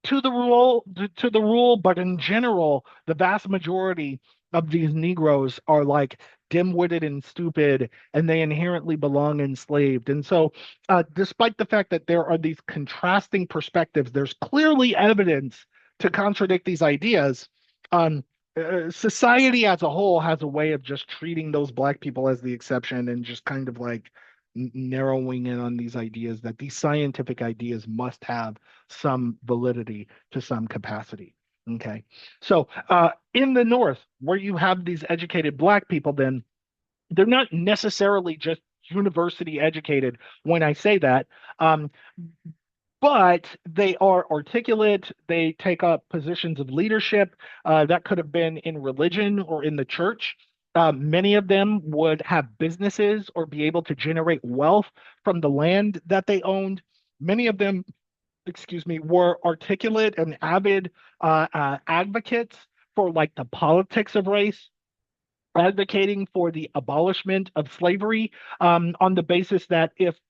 to the rule, but in general, the vast majority of these Negroes are like dim-witted and stupid, and they inherently belong enslaved. And so, despite the fact that there are these contrasting perspectives, there's clearly evidence to contradict these ideas. Um, Society as a whole has a way of just treating those Black people as the exception and just kind of like narrowing in on these ideas that these scientific ideas must have some validity to some capacity. Okay. So in the North, where you have these educated Black people, then they're not necessarily just university educated when I say that. Um, but they are articulate. They take up positions of leadership that could have been in religion or in the church. Many of them would have businesses or be able to generate wealth from the land that they owned. Many of them, excuse me, were articulate and avid advocates for like the politics of race, advocating for the abolishment of slavery on the basis that if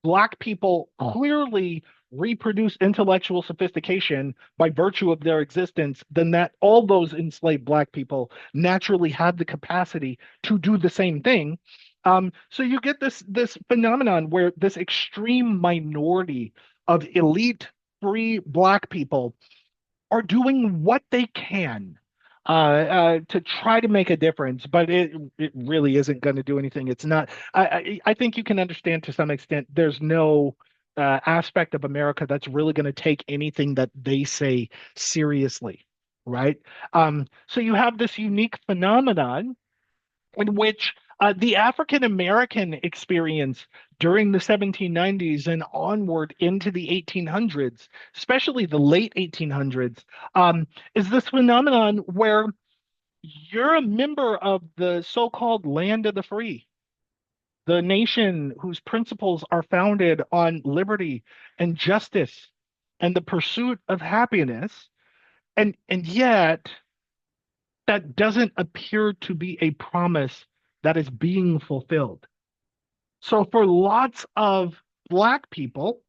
Black people clearly reproduce intellectual sophistication by virtue of their existence, then that all those enslaved Black people naturally have the capacity to do the same thing. So you get this phenomenon where this extreme minority of elite free Black people are doing what they can to try to make a difference, but it really isn't going to do anything. It's not. I think you can understand to some extent. There's no aspect of America that's really going to take anything that they say seriously, right? So you have this unique phenomenon in which the African American experience during the 1790s and onward into the 1800s, especially the late 1800s, is this phenomenon where you're a member of the so-called land of the free, the nation whose principles are founded on liberty and justice and the pursuit of happiness, and yet that doesn't appear to be a promise that is being fulfilled. So for lots of Black people,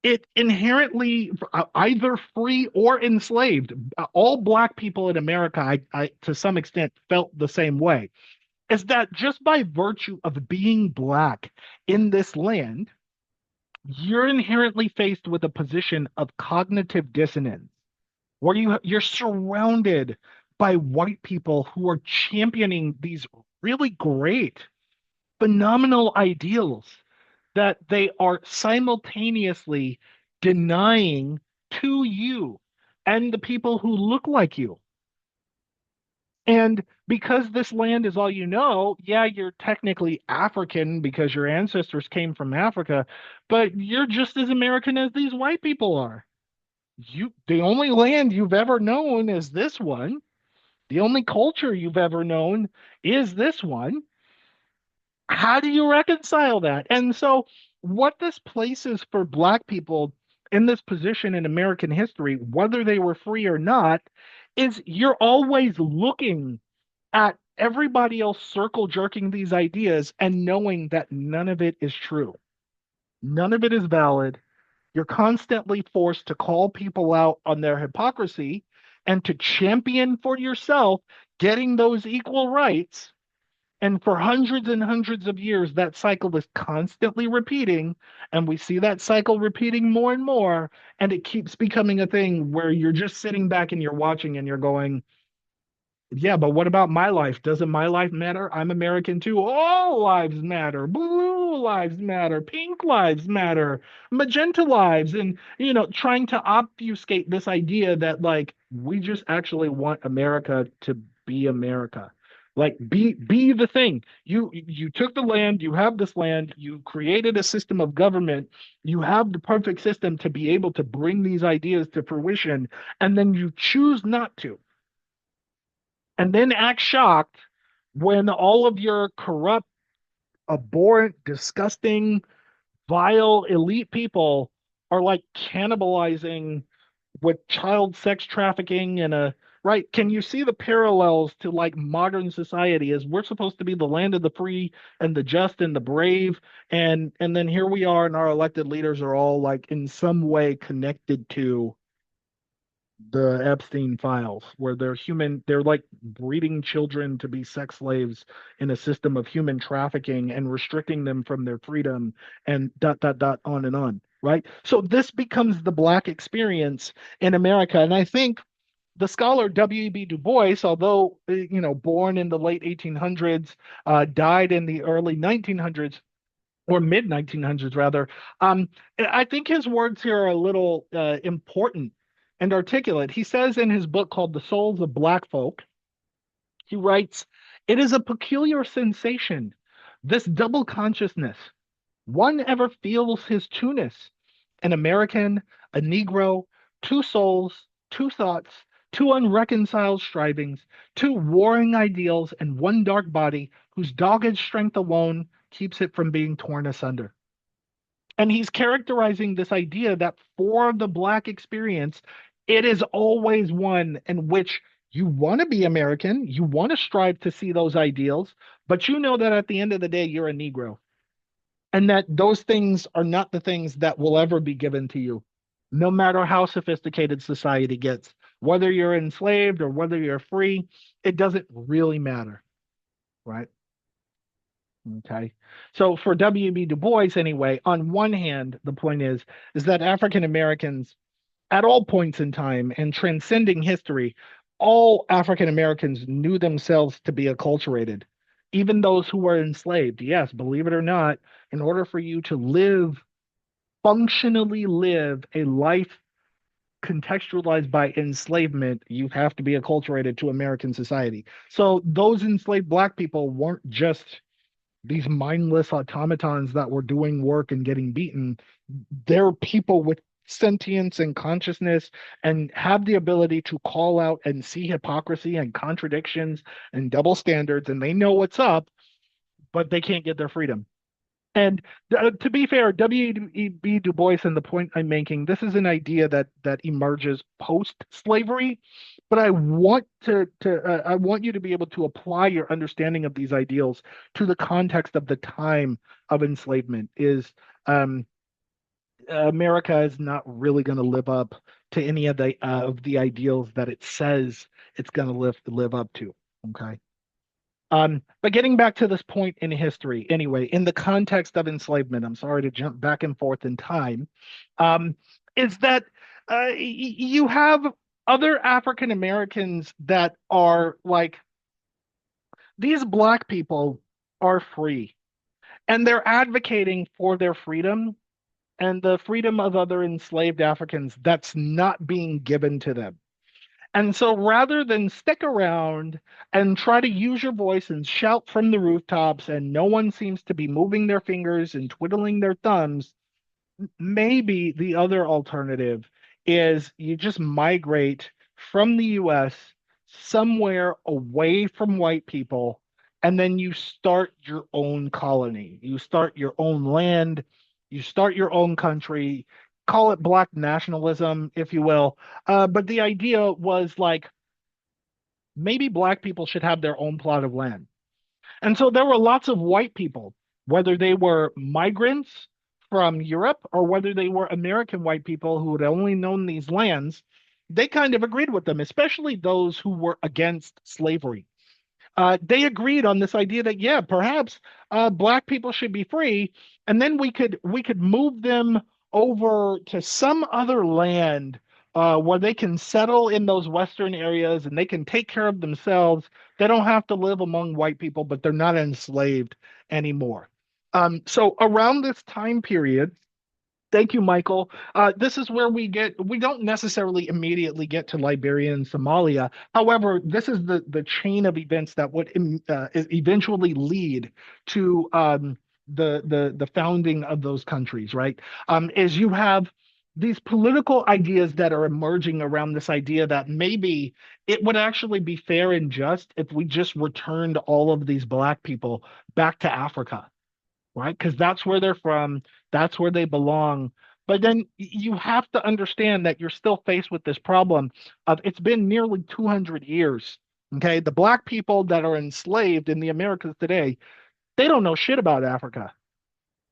it inherently either free or enslaved. All Black people in America, to some extent felt the same way. Is that just by virtue of being Black in this land, you're inherently faced with a position of cognitive dissonance where you're surrounded by white people who are championing these really great, phenomenal ideals that they are simultaneously denying to you and the people who look like you. And because this land is all you know, yeah, you're technically African because your ancestors came from Africa, but you're just as American as these white people are. The only land you've ever known is this one. The only culture you've ever known is this one. How do you reconcile that? And so, what this places for Black people in this position in American history, whether they were free or not, is you're always looking at everybody else circle jerking these ideas and knowing that none of it is true. None of it is valid. You're constantly forced to call people out on their hypocrisy and to champion for yourself getting those equal rights. And for hundreds and hundreds of years, that cycle is constantly repeating. And we see that cycle repeating more and more. And it keeps becoming a thing where you're just sitting back and you're watching and you're going, yeah, but what about my life? Doesn't my life matter? I'm American too. All lives matter. Blue lives matter. Pink lives matter. Magenta lives. And, trying to obfuscate this idea that, like, We just actually want America to be America. Like be the thing. You took the land, you have this land, you created a system of government, you have the perfect system to be able to bring these ideas to fruition, and then you choose not to. And then act shocked when all of your corrupt, abhorrent, disgusting, vile, elite people are like cannibalizing with child sex trafficking and a right. Can you see the parallels to like modern society as we're supposed to be the land of the free and the just and the brave, and then here we are and our elected leaders are all like in some way connected to the Epstein files, where they're like breeding children to be sex slaves in a system of human trafficking and restricting them from their freedom and dot, dot, dot, on and on, right? So this becomes the Black experience in America. And I think the scholar W.E.B. Du Bois, although, born in the late 1800s, died in the early 1900s, or mid 1900s rather. I think his words here are a little important and articulate. He says in his book called The Souls of Black Folk, he writes, "It is a peculiar sensation, this double consciousness. One ever feels his two-ness, an American, a Negro, two souls, two thoughts, two unreconciled strivings, two warring ideals, and one dark body whose dogged strength alone keeps it from being torn asunder." And he's characterizing this idea that for the Black experience, it is always one in which you want to be American, you want to strive to see those ideals, but you know that at the end of the day, you're a Negro and that those things are not the things that will ever be given to you, no matter how sophisticated society gets. Whether you're enslaved or whether you're free, it doesn't really matter, right? Okay. So for W.B. Du Bois, anyway, on one hand, the point is that African Americans at all points in time and transcending history, all African Americans knew themselves to be acculturated, even those who were enslaved. Yes, believe it or not, in order for you to functionally live a life contextualized by enslavement, you have to be acculturated to American society. So those enslaved Black people weren't just these mindless automatons that were doing work and getting beaten. They're people with sentience and consciousness and have the ability to call out and see hypocrisy and contradictions and double standards, and they know what's up, but they can't get their freedom. And to be fair, W.E.B. Du Bois and the point I'm making, this is an idea that emerges post-slavery, but I want you to be able to apply your understanding of these ideals to the context of the time of enslavement. Is America is not really going to live up to any of the ideals that it says it's going to live up to. Okay. But getting back to this point in history, anyway, in the context of enslavement, I'm sorry to jump back and forth in time, um, is that you have other African Americans that are like these Black people are free and they're advocating for their freedom and the freedom of other enslaved Africans that's not being given to them. And so rather than stick around and try to use your voice and shout from the rooftops, and no one seems to be moving their fingers and twiddling their thumbs, maybe the other alternative is you just migrate from the US somewhere away from white people, and then you start your own colony. You start your own land, you start your own country, call it Black nationalism, if you will. But the idea was like maybe Black people should have their own plot of land. And so there were lots of white people, whether they were migrants from Europe or whether they were American white people who had only known these lands, they kind of agreed with them, especially those who were against slavery. They agreed on this idea that yeah, perhaps Black people should be free, and then we could move them over to some other land where they can settle in those Western areas and they can take care of themselves. They don't have to live among white people, but they're not enslaved anymore. So around this time period, Thank you, Michael. This is where we don't necessarily immediately get to Liberia and Somalia. However, this is the chain of events that would eventually lead to the founding of those countries, right? Is you have these political ideas that are emerging around this idea that maybe it would actually be fair and just if we just returned all of these black people back to Africa, right? Because that's where they're from, that's where they belong. But then you have to understand that you're still faced with this problem of it's been nearly 200 years. Okay. The black people that are enslaved in the Americas today, they don't know shit about Africa.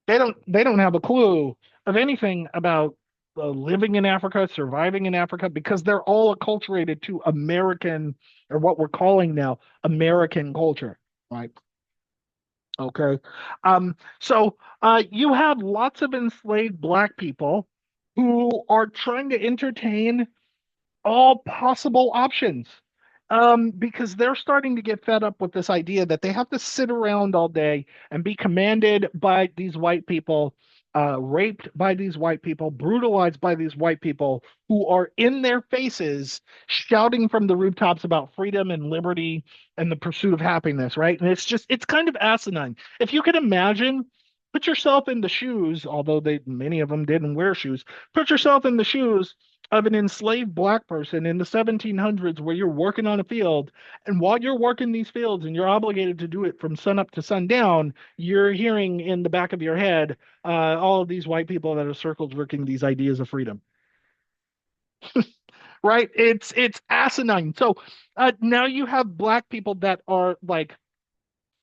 They don't have a clue of anything about living in Africa, surviving in Africa, because they're all acculturated to American, or what we're calling now American culture, right? Okay. You have lots of enslaved black people who are trying to entertain all possible options, because they're starting to get fed up with this idea that they have to sit around all day and be commanded by these white people, raped by these white people, brutalized by these white people who are in their faces shouting from the rooftops about freedom and liberty and the pursuit of happiness, right? And it's kind of asinine. If you could imagine, put yourself in the shoes, although many of them didn't wear shoes, put yourself in the shoes of an enslaved black person in the 1700s where you're working on a field. And while you're working these fields and you're obligated to do it from sunup to sundown, you're hearing in the back of your head all of these white people that are circled working these ideas of freedom, right? It's asinine. So now you have black people that are like,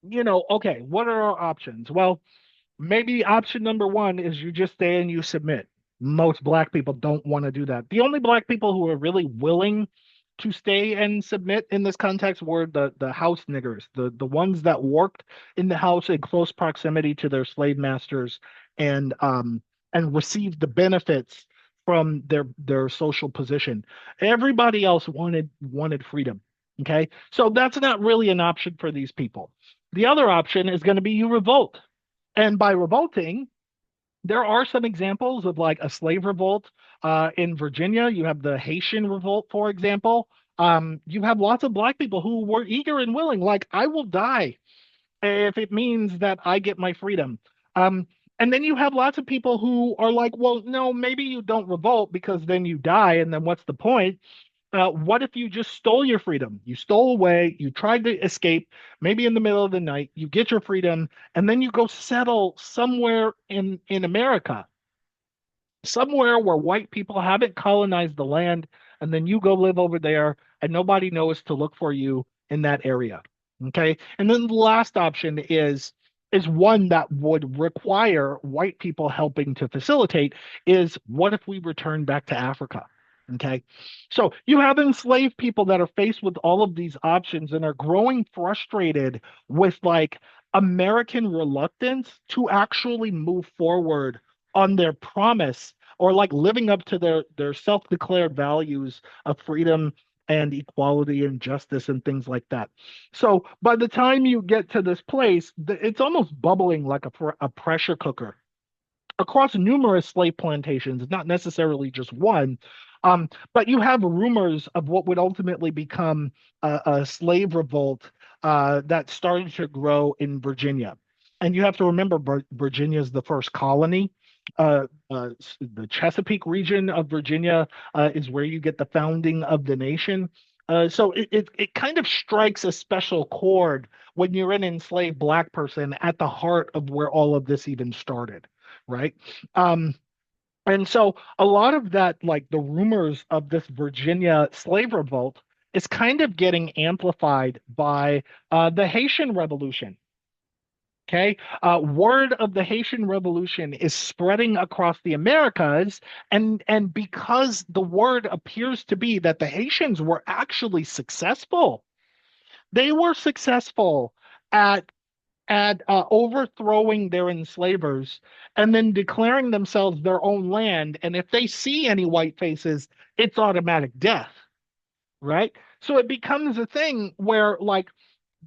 okay, what are our options? Well, maybe option number one is you just stay and you submit. Most black people don't want to do that. The only black people who are really willing to stay and submit in this context were the house niggers, the ones that worked in the house in close proximity to their slave masters and received the benefits from their social position. Everybody else wanted freedom. Okay. So that's not really an option for these people. The other option is going to be you revolt. And by revolting, there are some examples of like a slave revolt in Virginia. You have the Haitian revolt, for example. You have lots of black people who were eager and willing, like, I will die if it means that I get my freedom. Um, and then you have lots of people who are like, well, no, maybe you don't revolt because then you die. And then what's the point? What if you just stole your freedom? You stole away, you tried to escape, maybe in the middle of the night, you get your freedom, and then you go settle somewhere in America, somewhere where white people haven't colonized the land, and then you go live over there, and nobody knows to look for you in that area. Okay. And then the last option is one that would require white people helping to facilitate is what if we return back to Africa? Okay. So you have enslaved people that are faced with all of these options and are growing frustrated with like American reluctance to actually move forward on their promise or like living up to their self-declared values of freedom and equality and justice and things like that. So by the time you get to this place, it's almost bubbling like a pressure cooker across numerous slave plantations, not necessarily just one. But you have rumors of what would ultimately become a slave revolt that started to grow in Virginia. And you have to remember, Virginia is the first colony. The Chesapeake region of Virginia is where you get the founding of the nation. So it kind of strikes a special chord when you're an enslaved black person at the heart of where all of this even started, right? Um, and so a lot of that, like the rumors of this Virginia slave revolt, is kind of getting amplified by the Haitian Revolution. Okay. Word of the Haitian Revolution is spreading across the Americas, and because the word appears to be that the Haitians were actually successful, they were successful at overthrowing their enslavers and then declaring themselves their own land. And if they see any white faces, it's automatic death, right? So it becomes a thing where, like,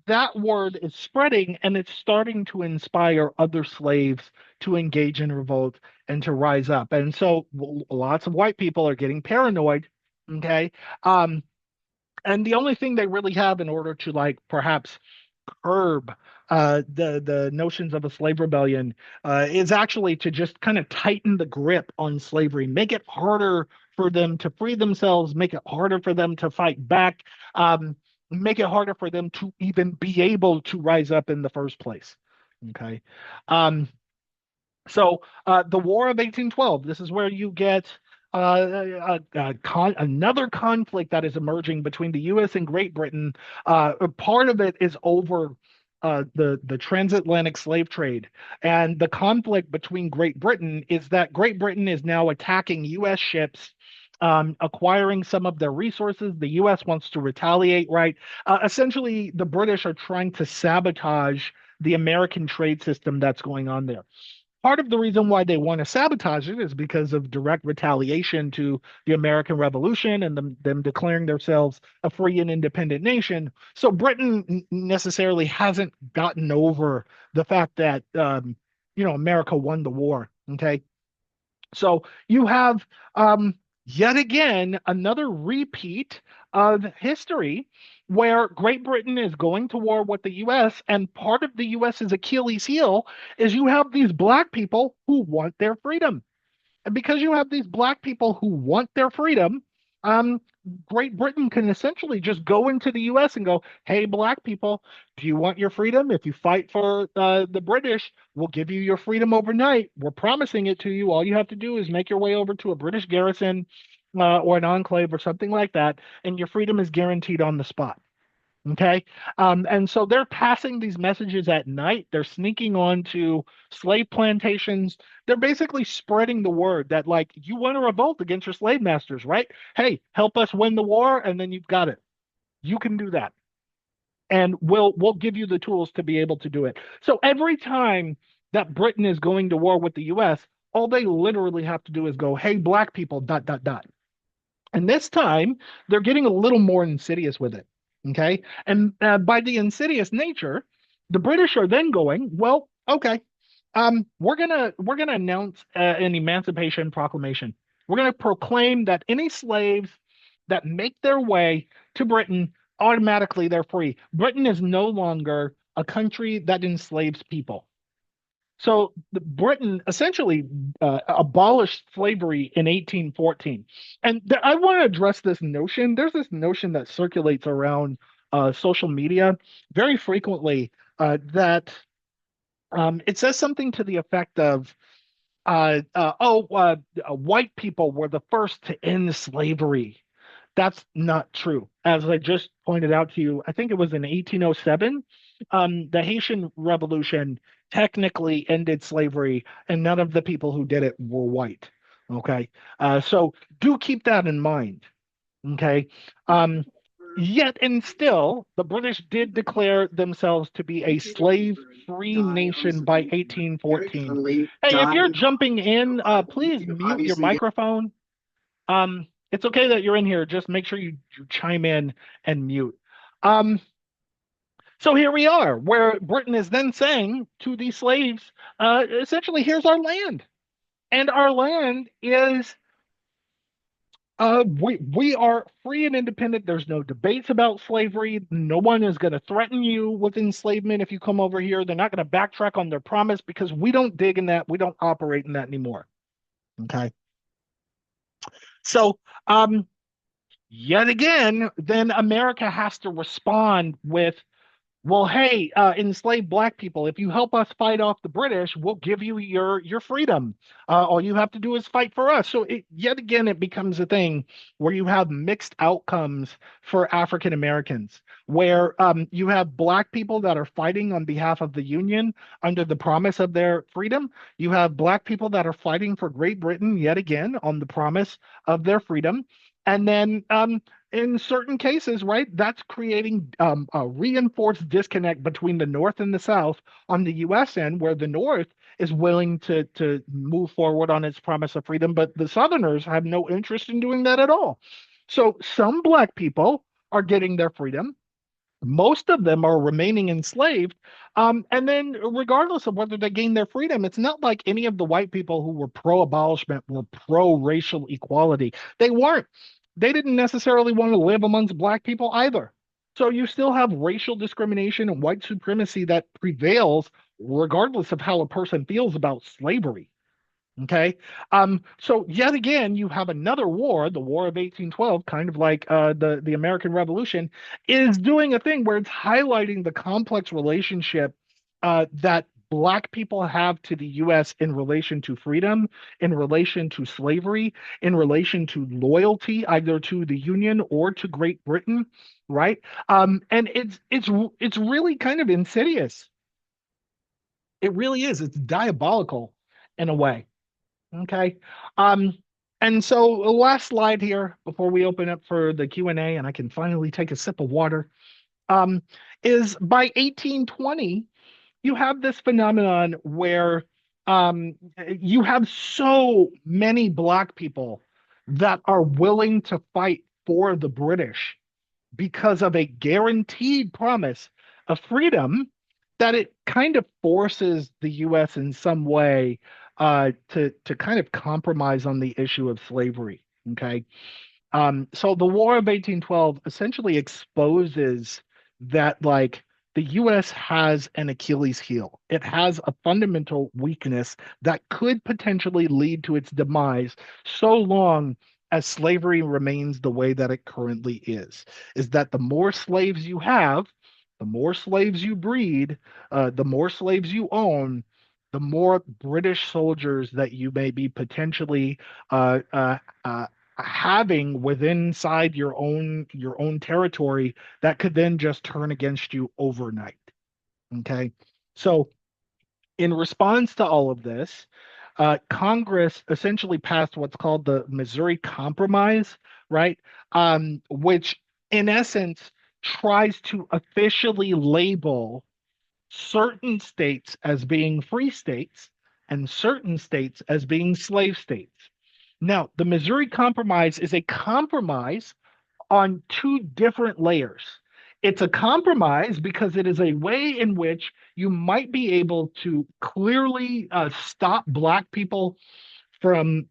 that word is spreading and it's starting to inspire other slaves to engage in revolt and to rise up. And so lots of white people are getting paranoid. Okay. Um, and the only thing they really have in order to like perhaps curb the notions of a slave rebellion is actually to just kind of tighten the grip on slavery, make it harder for them to free themselves, make it harder for them to fight back, um, make it harder for them to even be able to rise up in the first place. Okay. Um, the War of 1812, this is where you get another conflict that is emerging between the U.S. and Great Britain. Part of it is over the transatlantic slave trade. And the conflict between Great Britain is that Great Britain is now attacking U.S. ships. Acquiring some of their resources. The US wants to retaliate, right? Essentially, the British are trying to sabotage the American trade system that's going on there. Part of the reason why they want to sabotage it is because of direct retaliation to the American Revolution and them declaring themselves a free and independent nation. So Britain necessarily hasn't gotten over the fact that America won the war. Okay, so you have yet again another repeat of history where Great Britain is going to war with the US, and part of the US's Achilles heel is you have these black people who want their freedom. And because you have these black people who want their freedom, um, Great Britain can essentially just go into the US and go, hey, black people, do you want your freedom? If you fight for the British, we'll give you your freedom overnight. We're promising it to you. All you have to do is make your way over to a British garrison or an enclave or something like that, and your freedom is guaranteed on the spot. Okay. And so they're passing these messages at night. They're sneaking on to slave plantations. They're basically spreading the word that, like, you want to revolt against your slave masters, right? Hey, help us win the war, and then you've got it. You can do that. And we'll give you the tools to be able to do it. So every time that Britain is going to war with the US, all they literally have to do is go, hey, black people, dot, dot, dot. And this time, they're getting a little more insidious with it. Okay. And by the insidious nature, the British are then going, well, okay, we're gonna announce an Emancipation Proclamation. We're gonna proclaim that any slaves that make their way to Britain automatically they're free. Britain is no longer a country that enslaves people. So Britain essentially abolished slavery in 1814. And I want to address this notion. There's this notion that circulates around social media very frequently that it says something to the effect of, white people were the first to end slavery. That's not true. As I just pointed out to you, I think it was in 1807, the Haitian Revolution technically ended slavery, and none of the people who did it were white. Okay. So do keep that in mind. Okay. Um, Yet and still, the British did declare themselves to be a slave-free nation by 1814. Hey, if you're jumping in, please mute your microphone. It's okay that you're in here. Just make sure you chime in and mute. Um, so here we are, where Britain is then saying to these slaves, essentially, here's our land. And our land is we are free and independent. There's no debates about slavery. No one is going to threaten you with enslavement if you come over here. They're not going to backtrack on their promise because we don't dig in that. We don't operate in that anymore. Okay. So, yet again, then America has to respond with, well, hey, enslaved black people, if you help us fight off the British, we'll give you your freedom. All you have to do is fight for us. So yet again, it becomes a thing where you have mixed outcomes for African Americans, where you have black people that are fighting on behalf of the Union under the promise of their freedom. You have black people that are fighting for Great Britain yet again on the promise of their freedom. And then in certain cases, right, that's creating a reinforced disconnect between the North and the South on the U.S. end, where the North is willing to move forward on its promise of freedom, but the Southerners have no interest in doing that at all. So some Black people are getting their freedom, Most of them are remaining enslaved. And then, regardless of whether they gain their freedom, it's not like any of the white people who were pro abolishment were pro racial equality. They weren't. They didn't necessarily want to live amongst black people either. So you still have racial discrimination and white supremacy that prevails regardless of how a person feels about slavery. Okay. So yet again, you have another war, the War of 1812, kind of like the American Revolution, is doing a thing where it's highlighting the complex relationship that Black people have to the US in relation to freedom, in relation to slavery, in relation to loyalty, either to the Union or to Great Britain, right? And it's really kind of insidious. It really is. It's diabolical in a way. Okay. Um, and so the last slide here before we open up for the Q&A and I can finally take a sip of water, um, is by 1820, you have this phenomenon where you have so many Black people that are willing to fight for the British because of a guaranteed promise of freedom that it kind of forces the US in some way to kind of compromise on the issue of slavery. Okay. So the War of 1812 essentially exposes that like the US has an Achilles heel. It has a fundamental weakness that could potentially lead to its demise so long as slavery remains the way that it currently is that the more slaves you have, the more slaves you breed, the more slaves you own, the more British soldiers that you may be potentially uh, uh, uh, having within inside your own territory that could then just turn against you overnight. Okay. So in response to all of this, Congress essentially passed what's called the Missouri Compromise, right? Which in essence tries to officially label certain states as being free states and certain states as being slave states. Now, the Missouri Compromise is a compromise on two different layers. It's a compromise because it is a way in which you might be able to clearly stop Black people from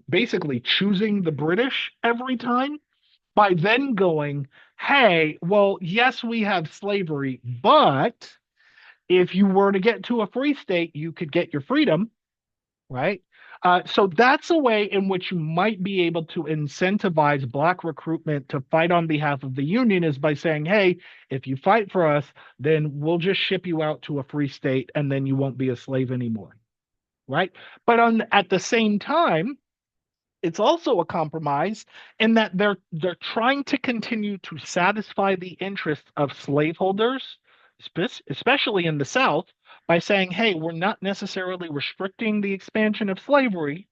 basically choosing the British every time by then going, hey, well, yes, we have slavery, but if you were to get to a free state, you could get your freedom, right? So that's a way in which you might be able to incentivize Black recruitment to fight on behalf of the Union is by saying, hey, if you fight for us, then we'll just ship you out to a free state and then you won't be a slave anymore, right? But at the same time, it's also a compromise in that they're trying to continue to satisfy the interests of slaveholders, especially in the South, by saying, "Hey, we're not necessarily restricting the expansion of slavery.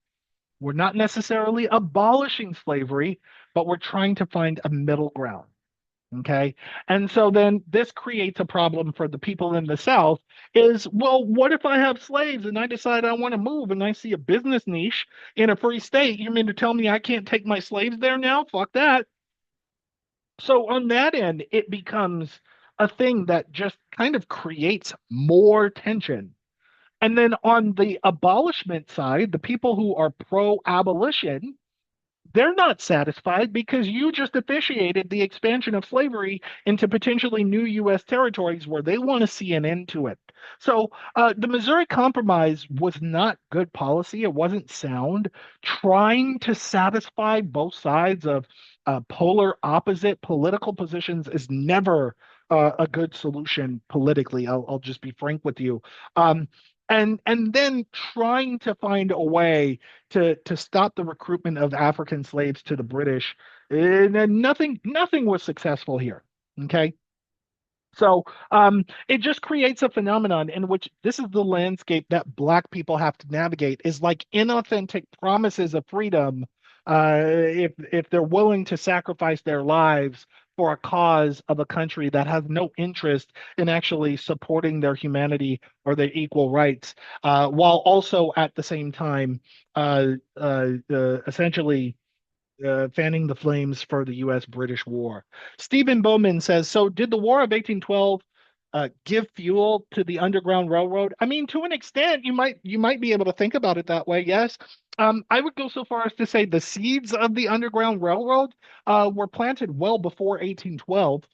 We're not necessarily abolishing slavery, but we're trying to find a middle ground." Okay. And so then this creates a problem for the people in the South is, well, what if I have slaves and I decide I want to move and I see a business niche in a free state? You mean to tell me I can't take my slaves there now? Fuck that. So on that end, it becomes a thing that just kind of creates more tension. And then on the abolishment side, the people who are pro abolition, they're not satisfied because you just officiated the expansion of slavery into potentially new U.S. territories where they want to see an end to it. So the Missouri Compromise was not good policy. It wasn't sound. Trying to satisfy both sides of polar opposite political positions is never a good solution politically. I'll just be frank with you. And then trying to find a way to stop the recruitment of African slaves to the British. And then nothing was successful here. Okay. So it just creates a phenomenon in which this is the landscape that Black people have to navigate is like inauthentic promises of freedom if they're willing to sacrifice their lives for a cause of a country that has no interest in actually supporting their humanity or their equal rights, while also at the same time essentially fanning the flames for the U.S.-British War. Stephen Bowman says, so did the War of 1812 give fuel to the Underground Railroad? I mean, to an extent, you might be able to think about it that way. Yes. I would go so far as to say the seeds of the Underground Railroad were planted well before 1812.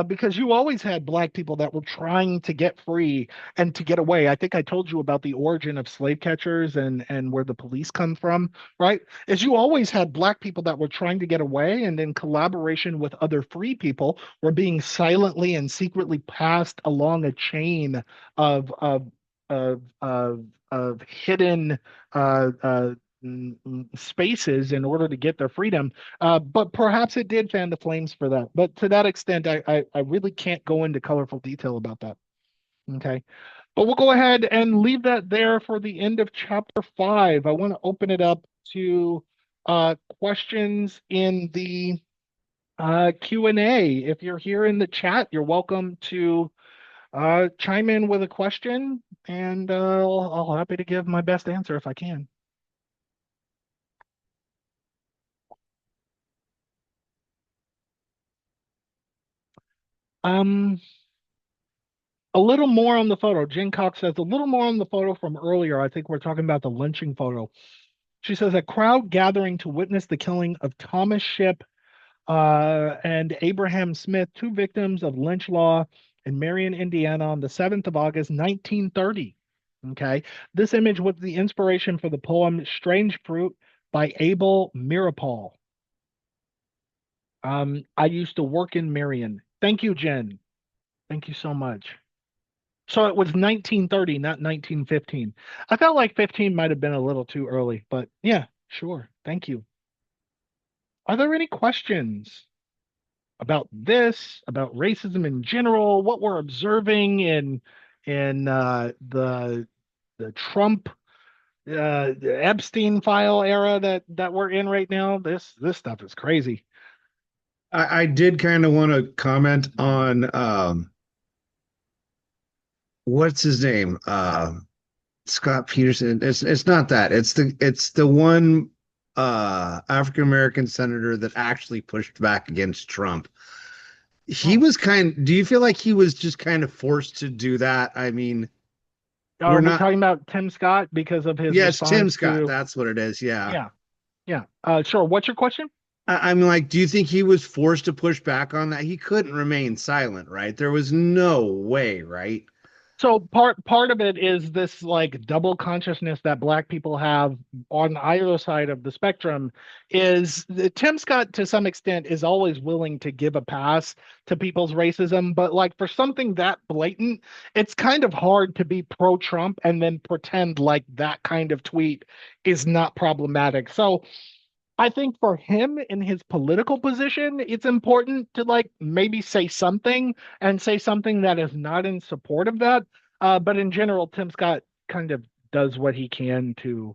Because you always had black people that were trying to get free and to get away. I think I told you about the origin of slave catchers and where the police come from, right? Is you always had black people that were trying to get away, and in collaboration with other free people, were being silently and secretly passed along a chain of of of hidden uh, uh, spaces in order to get their freedom. But perhaps it did fan the flames for that. But to that extent, I really can't go into colorful detail about that. Okay. But we'll go ahead and leave that there for the end of chapter 5. I want to open it up to questions in the Q&A. If you're here in the chat, you're welcome to chime in with a question, and I'll happy to give my best answer if I can. Um, a little more on the photo. Jen Cox says a little more on the photo from earlier. I think we're talking about the lynching photo. She says a crowd gathering to witness the killing of Thomas Shipp and Abraham Smith, two victims of lynch law in Marion, Indiana, on the 7th of August, 1930. Okay. This image was the inspiration for the poem Strange Fruit by Abel Meeropol. I used to work in Marion. Thank you, Jen. Thank you so much. So it was 1930, not 1915. I felt like 15 might have been a little too early, but yeah, sure. Thank you. Are there any questions about this, about racism in general, what we're observing in the Trump the Epstein file era that we're in right now? This stuff is crazy. I did kind of want to comment on what's his name? Scott Peterson. It's not that. It's the one African American senator that actually pushed back against Trump. He Oh, was do you feel like he was just kind of forced to do that? I mean, are we're we not, talking about Tim Scott because of his yes, Tim response Scott, to? that's what it is. Yeah. Yeah, yeah. Sure. What's your question? I'm like, do you think he was forced to push back on that? He couldn't remain silent, right? There was no way, right? So part of it is this like double consciousness that black people have on either side of the spectrum is Tim Scott to some extent is always willing to give a pass to people's racism, but like for something that blatant, it's kind of hard to be pro Trump and then pretend like that kind of tweet is not problematic. So I think for him in his political position, it's important to like maybe say something and say something that is not in support of that. But in general, Tim Scott kind of does what he can to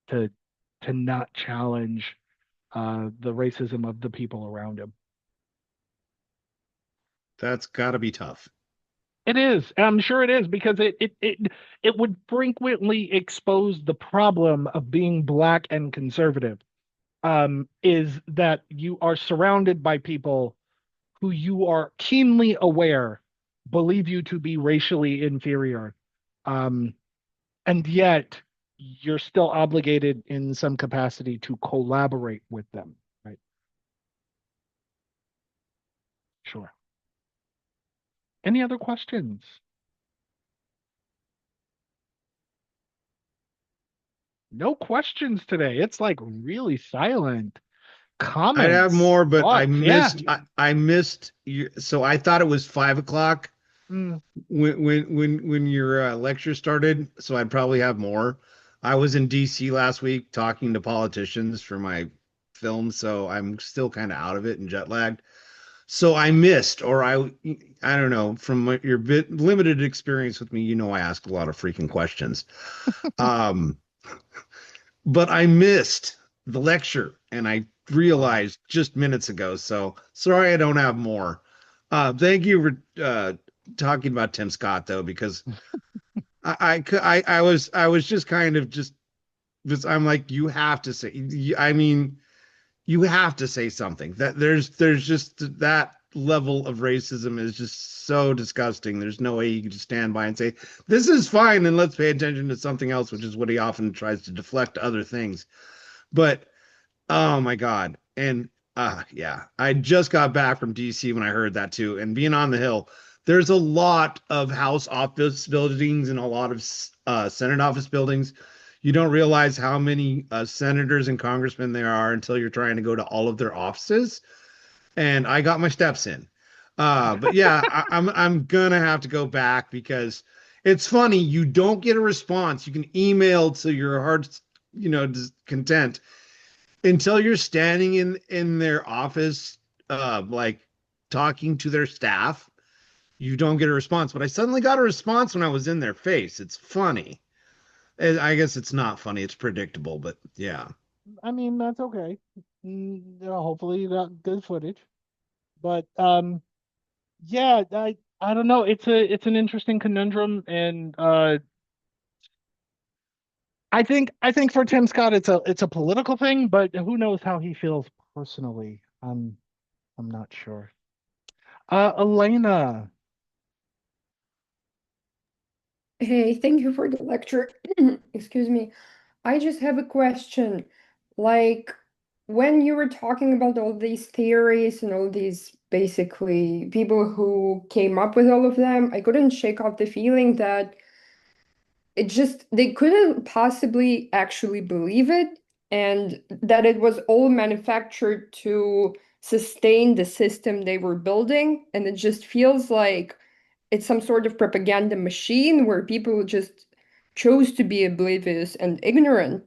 to not challenge the racism of the people around him. That's got to be tough. It is, and I'm sure it is because it would frequently expose the problem of being black and conservative. Is that you are surrounded by people who you are keenly aware believe you to be racially inferior. Um, and yet you're still obligated in some capacity to collaborate with them, right? Sure. Any other questions? No questions today. It's like really silent. I'd have Comments, more, but I thoughts. Yeah. missed. I missed you. So I thought it was 5 o'clock Mm. when your lecture started. So I'd probably have more. I was in DC last week talking to politicians for my film, so I'm still kind of out of it and jet lagged. So I missed, or I don't know. From your bit limited experience with me, I ask a lot of freaking questions. Um, but I missed the lecture and I Oh. realized just minutes ago. So sorry I don't have more. Thank you for talking about Tim Scott though, because I was just kind of just I'm like, you have to say, I mean, you have to say something. That there's just that level of racism is just so disgusting. There's no way you can just stand by and say this is fine and let's pay attention to something else, which is what he often tries to deflect to other things. But oh my God. And yeah, I just got back from DC when I heard that too. And being on the Hill, there's a lot of House office buildings and a lot of Senate office buildings. You don't realize how many senators and congressmen there are until you're trying to go to all of their offices. And I got my steps in. But yeah, I'm gonna have to go back because it's funny. You don't get a response. You can email to your heart's, content until you're standing in their office, like talking to their staff. You don't get a response, but I suddenly got a response when I was in their face. It's funny. I guess it's not funny, it's predictable, but yeah. I mean, that's okay. Hopefully you got good footage. But yeah, I don't know. It's an interesting conundrum, and I think for Tim Scott it's a political thing, but who knows how he feels personally. I'm not sure. Elena. Hey, thank you for the lecture. Excuse me. I just have a question. Like, when you were talking about all these theories and all these basically people who came up with all of them, I couldn't shake off the feeling that it just they couldn't possibly actually believe it and that it was all manufactured to sustain the system they were building. And it just feels like it's some sort of propaganda machine where people just chose to be oblivious and ignorant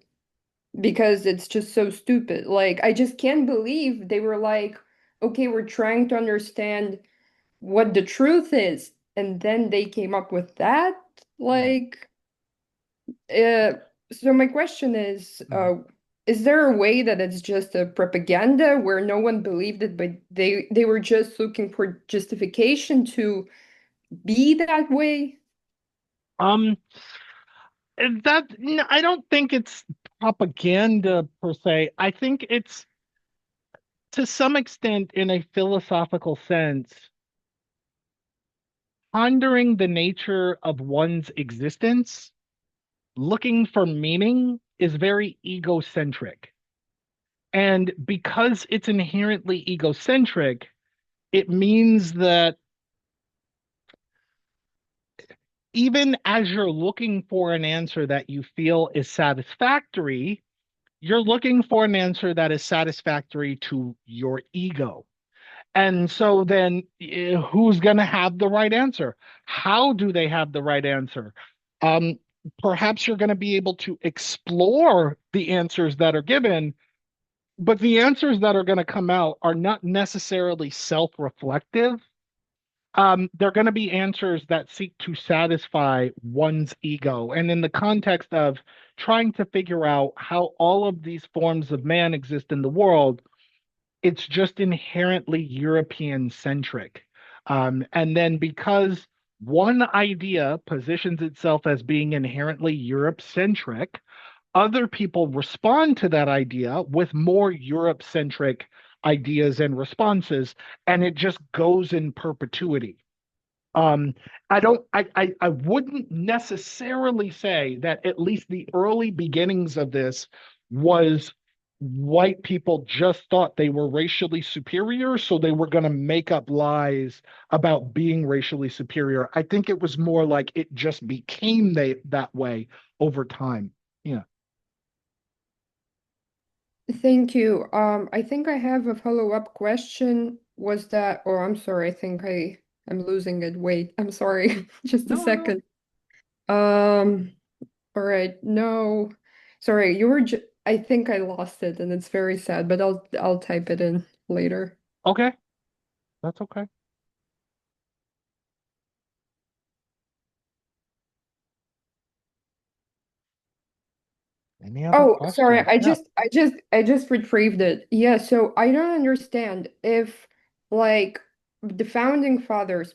because it's just so stupid. Like, I just can't believe they were like, okay, we're trying to understand what the truth is. And then they came up with that. Right. Like, uh, so my question Mhm. is there a way that it's just a propaganda where no one believed it, but they were just looking for justification to be that way? Um, I don't think it's propaganda per se. I think it's to some extent in a philosophical sense pondering the nature of one's existence, looking for meaning is very egocentric. And because it's inherently egocentric, it means that even as you're looking for an answer that you feel is satisfactory, you're looking for an answer that is satisfactory to your ego. And so then who's going to have the right answer? How do they have the right answer? Um, Perhaps you're going to be able to explore the answers that are given, but the answers that are going to come out are not necessarily self-reflective. They're going to be answers that seek to satisfy one's ego. And in the context of trying to figure out how all of these forms of man exist in the world, it's just inherently European centric. And then because one idea positions itself as being inherently Europe centric, other people respond to that idea with more Europe centric ideas and responses, and it just goes in perpetuity. Um, I wouldn't necessarily say that at least the early beginnings of this was white people just thought they were racially superior, so they were going to make up lies about being racially superior. I think it was more like it just became that way over time. Yeah. Thank you. I think I have a follow-up question. Was that, oh, I'm sorry, I think I'm losing it. Wait, I'm sorry. Just a No, no. second. Um, all right. No. Sorry, you were j I think I lost it and it's very sad, but I'll type it in later. Okay, that's okay. Any other Oh, sorry. questions? Yeah. I just retrieved it. Yeah, so I don't understand if like the founding fathers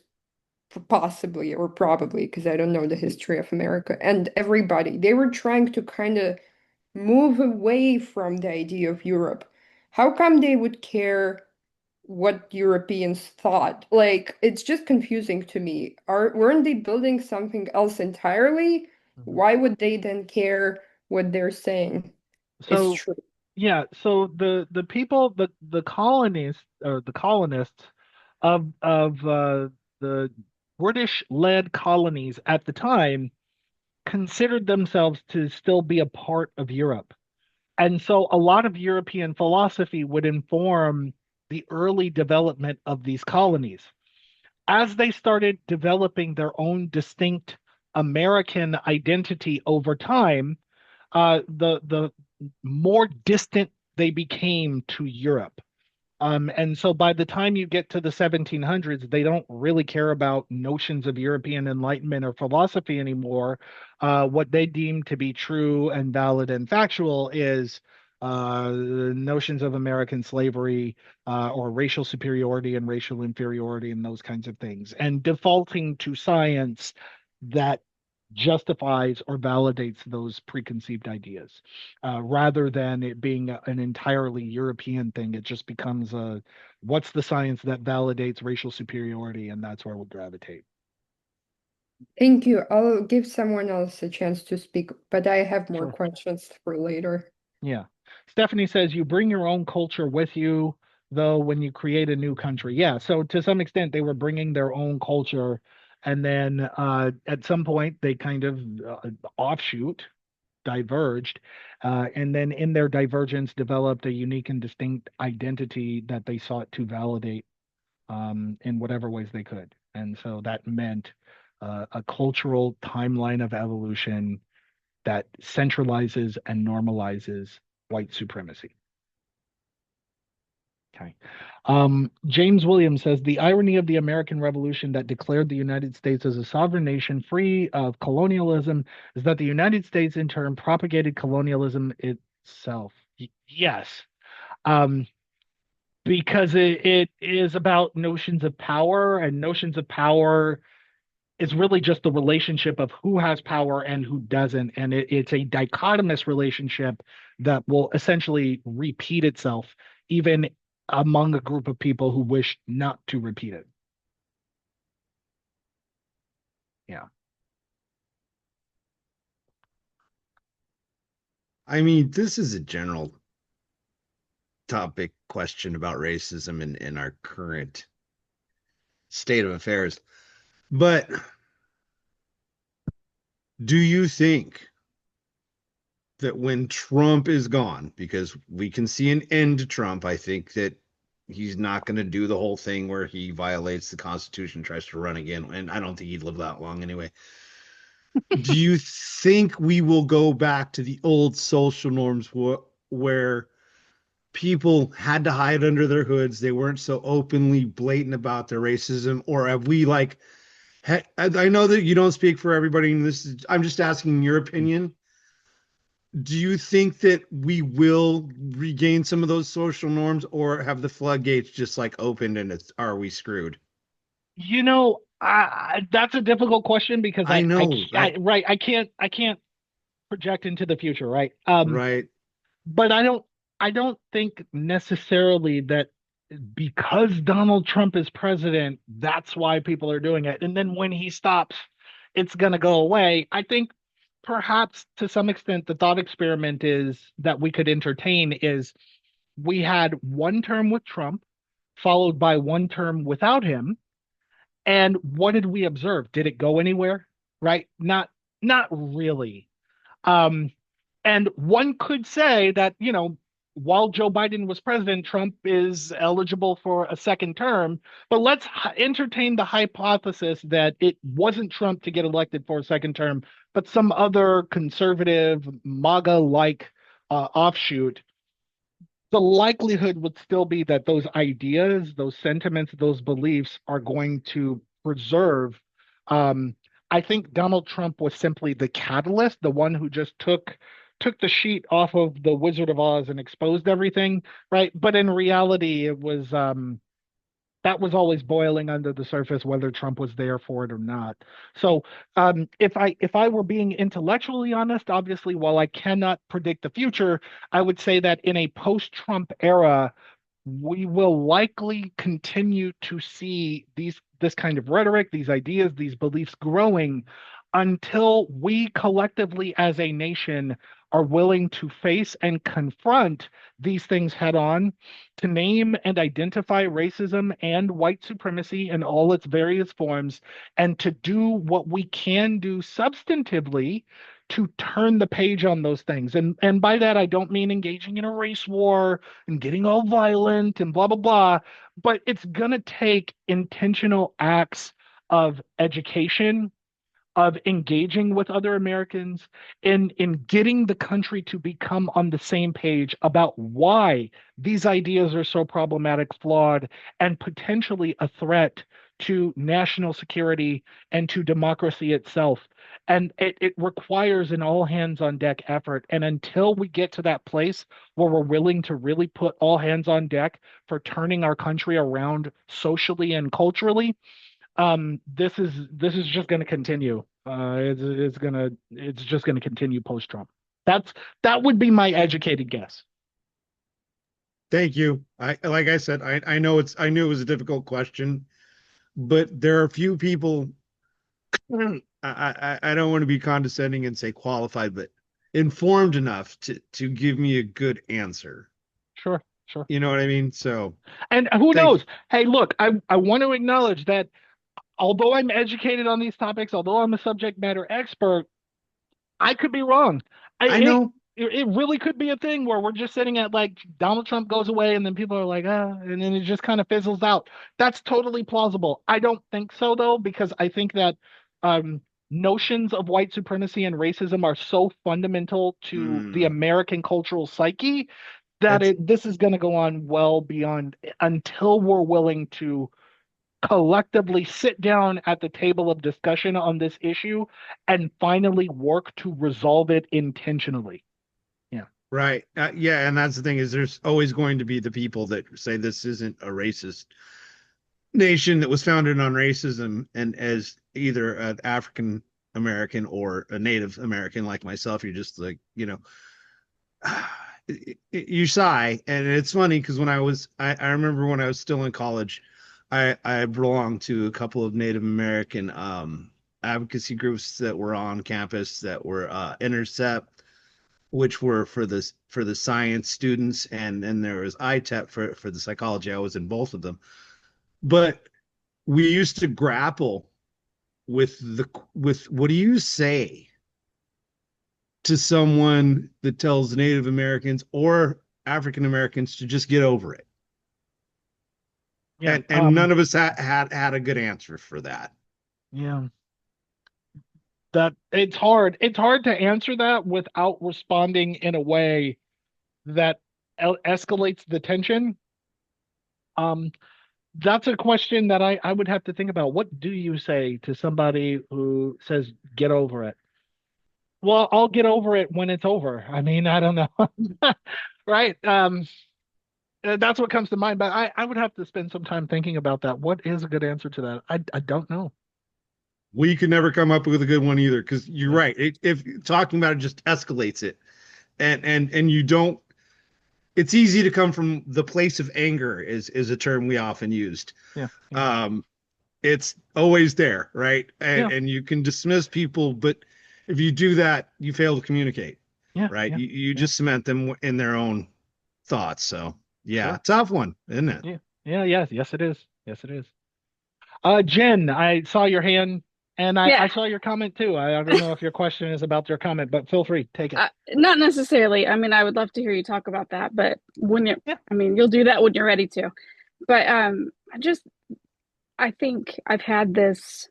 possibly or probably because I don't know the history of America and everybody they were trying to kind of move away from the idea of Europe. how come they would care what Europeans thought? Like, it's just confusing to me. Weren't they building something else entirely? Mhm. Why would they then care what they're saying is So true? yeah, so the people, the colonies or the colonists of the British-led colonies at the time considered themselves to still be a part of Europe. And so a lot of European philosophy would inform the early development of these colonies. As they started developing their own distinct American identity over time, the more distant they became to Europe. And so by the time you get to the 1700s, they don't really care about notions of European Enlightenment or philosophy anymore. What they deem to be true and valid and factual is notions of American slavery or racial superiority and racial inferiority and those kinds of things, and defaulting to science that justifies or validates those preconceived ideas rather than it being an entirely European thing. It just becomes a what's the science that validates racial superiority, and that's where we gravitate. Thank you. I'll give someone else a chance to speak, but I have more Sure. questions for later. Yeah. Stephanie says you bring your own culture with you, though, when you create a new country. Yeah. So to some extent, they were bringing their own culture. And then at some point, they kind of offshoot, diverged, and then in their divergence, developed a unique and distinct identity that they sought to validate in whatever ways they could. And so that meant a cultural timeline of evolution that centralizes and normalizes white supremacy. Okay. James Williams says the irony of the American Revolution that declared the United States as a sovereign nation free of colonialism is that the United States, in turn, propagated colonialism itself. Yes, um, because it is about notions of power, and notions of power is really just the relationship of who has power and who doesn't. And it's a dichotomous relationship that will essentially repeat itself, even among a group of people who wish not to repeat it. Yeah, I mean, this is a general topic question about racism in our current state of affairs. But do you think that when Trump is gone, because we can see an end to Trump, I think that he's not going to do the whole thing where he violates the Constitution, tries to run again, and I don't think he'd live that long anyway. Do you think we will go back to the old social norms where people had to hide under their hoods? They weren't so openly blatant about their racism, or have we like? I know that you don't speak for everybody, and this is, I'm just asking your opinion. Do you think that we will regain some of those social norms, or have the floodgates just like opened and it's are we screwed? that's a difficult question because I know, right, I can't project into the future, right? right? But I don't think necessarily that because Donald Trump is president, that's why people are doing it. And then when he stops, it's going to go away. I think perhaps to some extent the thought experiment is that we could entertain is we had one term with Trump followed by one term without him. And what did we observe? Did it go anywhere? Right? Not really. Um, and one could say that, while Joe Biden was president, Trump is eligible for a second term. But let's entertain the hypothesis that it wasn't Trump to get elected for a second term, but some other conservative, MAGA like offshoot. The likelihood would still be that those ideas, those sentiments, those beliefs are going to preserve. Um, I think Donald Trump was simply the catalyst, the one who just took the sheet off of the Wizard of Oz and exposed everything, right? But in reality, it was that was always boiling under the surface, whether Trump was there for it or not. So, if I were being intellectually honest, obviously, while I cannot predict the future, I would say that in a post-Trump era, we will likely continue to see this kind of rhetoric, these ideas, these beliefs growing until we collectively as a nation are willing to face and confront these things head on, to name and identify racism and white supremacy in all its various forms, and to do what we can do substantively to turn the page on those things. And by that I don't mean engaging in a race war and getting all violent and blah blah blah, but it's going to take intentional acts of education, of engaging with other Americans, in getting the country to become on the same page about why these ideas are so problematic, flawed, and potentially a threat to national security and to democracy itself. And it requires an all hands on deck effort. And until we get to that place where we're willing to really put all hands on deck for turning our country around socially and culturally, this is just going to continue. It's just going to continue post Trump. That would be my educated guess. Thank you. I like I said, I know I knew it was a difficult question, but there are a few people. I don't want to be condescending and say qualified, but informed enough to give me a good answer. Sure, sure. You know what I mean? So And who thank knows? Hey, look, I want to acknowledge that although I'm educated on these topics, although I'm a subject matter expert, I could be wrong. I I know. it really could be a thing where we're just sitting at like Donald Trump goes away and then people are like, ah, and then it just kind of fizzles out. That's totally plausible. I don't think so though, because I think that um, notions of white supremacy and racism are so fundamental to the Hmm. American cultural psyche that It's this is going to go on well beyond until we're willing to collectively sit down at the table of discussion on this issue and finally work to resolve it intentionally. Yeah, right. Yeah, and that's the thing is there's always going to be the people that say this isn't a racist nation that was founded on racism, and as either an African American or a Native American like myself, you're just like, you sigh. And it's funny because I remember when I was still in college, I belonged to a couple of Native American advocacy groups that were on campus that were Intercept, which were for the science students, and then there was ITEP for the psychology. I was in both of them, but we used to grapple with what do you say to someone that tells Native Americans or African Americans to just get over it? yeah, And none of us had a good answer for that. yeah. That it's hard. It's hard to answer that without responding in a way that escalates the tension. Um, that's a question that I would have to think about. What do you say to somebody who says, get over it? Well, I'll get over it when it's over. I mean, I don't know. Right. That's what comes to mind, but I would have to spend some time thinking about that. What is a good answer to that? I don't know. We could never come up with a good one either because you're Yeah, right. If talking about it just escalates it, and you don't. It's easy to come from the place of anger is a term we often used. yeah, yeah, Um, it's always there, right? yeah, And you can dismiss people, but if you do that, you fail to communicate, yeah, right? yeah, You yeah. just cement them in their own thoughts. So yeah, Sure. tough one, isn't it? Yeah, yeah, yes, yes, it is. Yes, it is. Jen, I saw your hand and I Yeah, saw your comment too. I don't know if your question is about your comment, but feel free, take it. not necessarily. I mean, I would love to hear you talk about that, but Yeah. I mean, you'll do that when you're ready to. But I think I've had this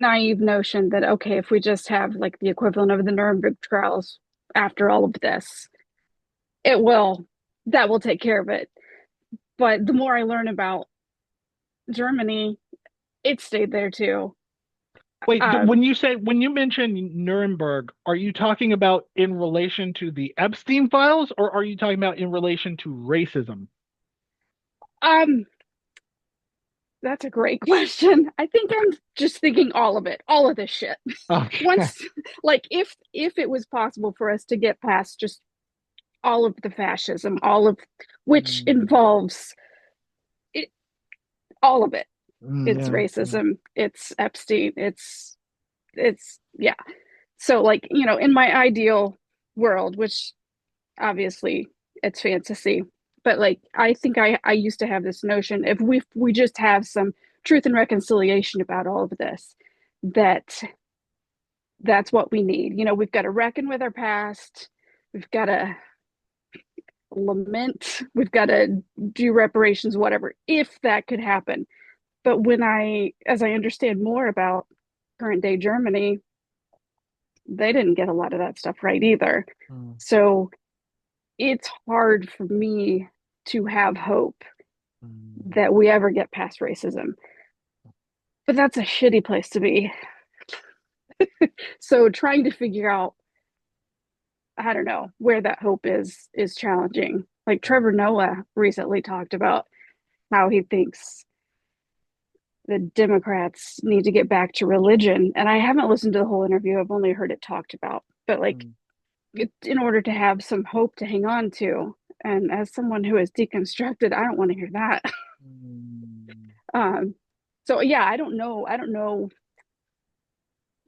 naive notion that, okay, if we just have like the equivalent of the Nuremberg trials after all of this, it will, that will take care of it. But the more I learn about Germany, it stayed there too. Wait, Um, when you mention Nuremberg, are you talking about in relation to the Epstein files or are you talking about in relation to racism? um, That's a great question. I think I'm just thinking all of it, all of this shit. Okay. Once, like, if it was possible for us to get past just all of the fascism, all of which Mm, involves it, all of it. It's yeah, yeah. racism. It's Epstein. It's yeah. So like in my ideal world, which obviously it's fantasy, but like I think I used to have this notion if we just have some truth and reconciliation about all of this, that that's what we need. We've got to reckon with our past. We've got to lament. We've got to do reparations, whatever, if that could happen. But as I understand more about current day Germany, they didn't get a lot of that stuff right either. Mm, So it's hard for me to have hope mm. that we ever get past racism. But that's a shitty place to be. So trying to figure out, I don't know, where that hope is challenging. Like Trevor Noah recently talked about how he thinks the Democrats need to get back to religion. And I haven't listened to the whole interview. I've only heard it talked about. But like Mm, in order to have some hope to hang on to. And as someone who is deconstructed, I don't want to hear that. mm. um, so yeah, I don't know. I don't know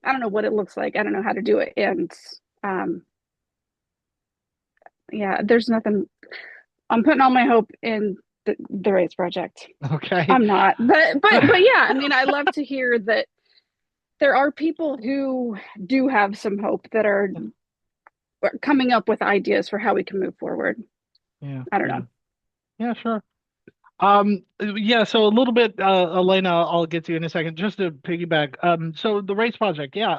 what it looks like. I don't know how to do it. And um, yeah, there's nothing. I'm putting all my hope in the race project. Okay. I'm not, but yeah. I mean, I love to hear that there are people who do have some hope that are coming up with ideas for how we can move forward. Yeah, I don't yeah. know. Yeah, sure. Yeah, so a little bit, Elena, I'll get to you in a second, just to piggyback. So the race project, yeah.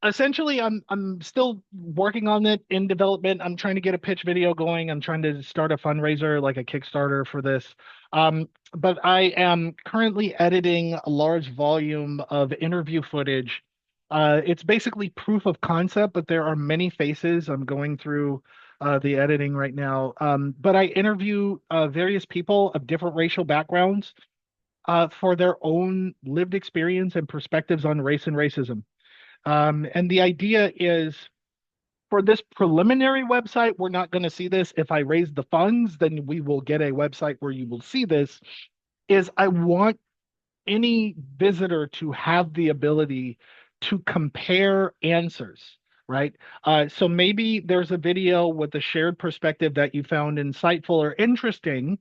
Essentially I'm still working on it in development. I'm trying to get a pitch video going. I'm trying to start a fundraiser, like a Kickstarter for this. But I am currently editing a large volume of interview footage. It's basically proof of concept, but there are many faces. I'm going through the editing right now. But I interview various people of different racial backgrounds for their own lived experience and perspectives on race and racism. And the idea is for this preliminary website, we're not going to see this. If I raise the funds, then we will get a website where you will see this. Is I want any visitor to have the ability to compare answers, right? So maybe there's a video with a shared perspective that you found insightful or interesting,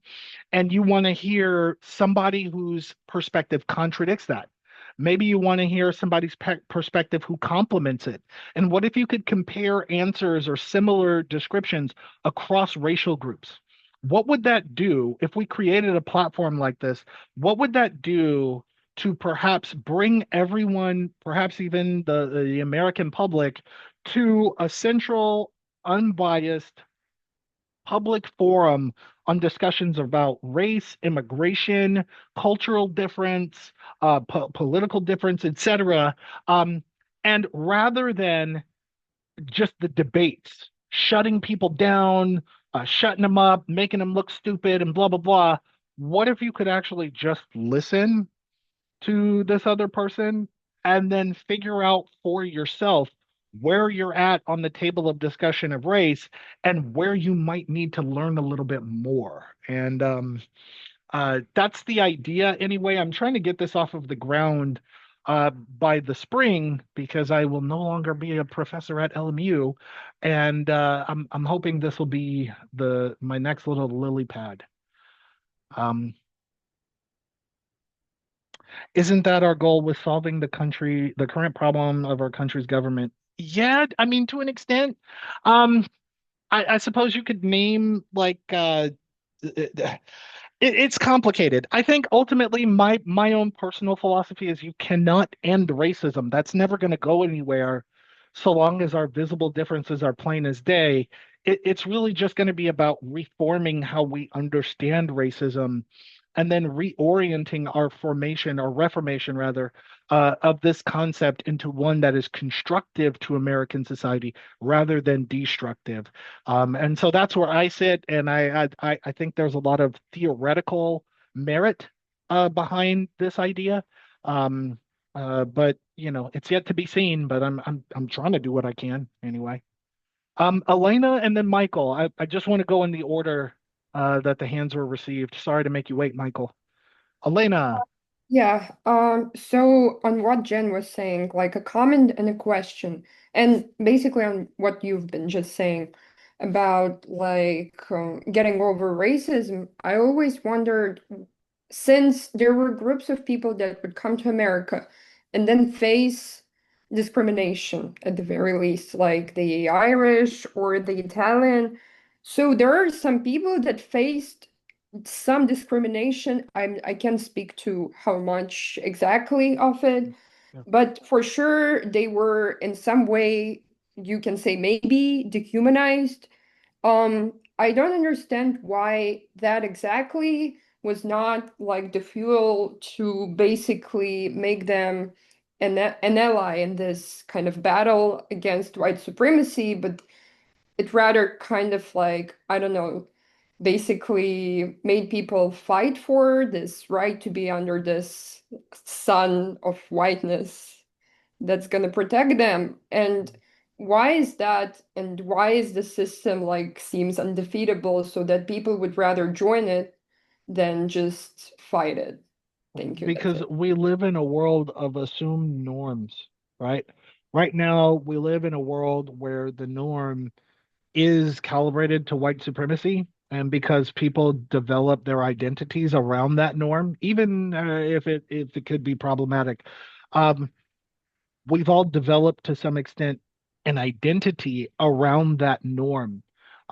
and you want to hear somebody whose perspective contradicts that. Maybe you want to hear somebody's perspective who complements it. And what if you could compare answers or similar descriptions across racial groups? What would that do if we created a platform like this? What would that do to perhaps bring everyone, perhaps even the American public, to a central, unbiased public forum on discussions about race, immigration, cultural difference, political difference, etc. Um, and rather than just the debates, shutting people down, shutting them up, making them look stupid, and blah, blah, blah, what if you could actually just listen to this other person and then figure out for yourself where you're at on the table of discussion of race and where you might need to learn a little bit more. And that's the idea anyway. I'm trying to get this off of the ground by the spring because I will no longer be a professor at LMU, and I'm hoping this will be the my next little lily pad. Um, Isn't that our goal with solving the current problem of our country's government? Yeah, I mean, to an extent. Um, I suppose you could name like it's complicated. I think ultimately my own personal philosophy is you cannot end racism. That's never going to go anywhere so long as our visible differences are plain as day. It's really just going to be about reforming how we understand racism and then reorienting our formation or reformation rather of this concept into one that is constructive to American society rather than destructive. And so that's where I sit, and I think there's a lot of theoretical merit behind this idea. Um, but it's yet to be seen. But I'm trying to do what I can anyway. Elena and then Michael. I just want to go in the order that the hands were received. Sorry to make you wait, Michael. Elena. Yeah, so on what Jen was saying, like a comment and a question, and basically on what you've been just saying about getting over racism, I always wondered, since there were groups of people that would come to America and then face discrimination at the very least, like the Irish or the Italian. So there are some people that faced some discrimination. I can't speak to how much exactly of it, Yeah. but for sure they were in some way, you can say maybe dehumanized. I don't understand why that exactly was not like the fuel to basically make them an ally in this kind of battle against white supremacy, but it rather kind of like, I don't know, basically made people fight for this right to be under this sun of whiteness that's going to protect them. And why is that? And why is the system like seems undefeatable so that people would rather join it than just fight it? Thank you. That's Because it. we live in a world of assumed norms, right? Right now, we live in a world where the norm is calibrated to white supremacy. And because people develop their identities around that norm, even if it could be problematic, um, we've all developed to some extent an identity around that norm.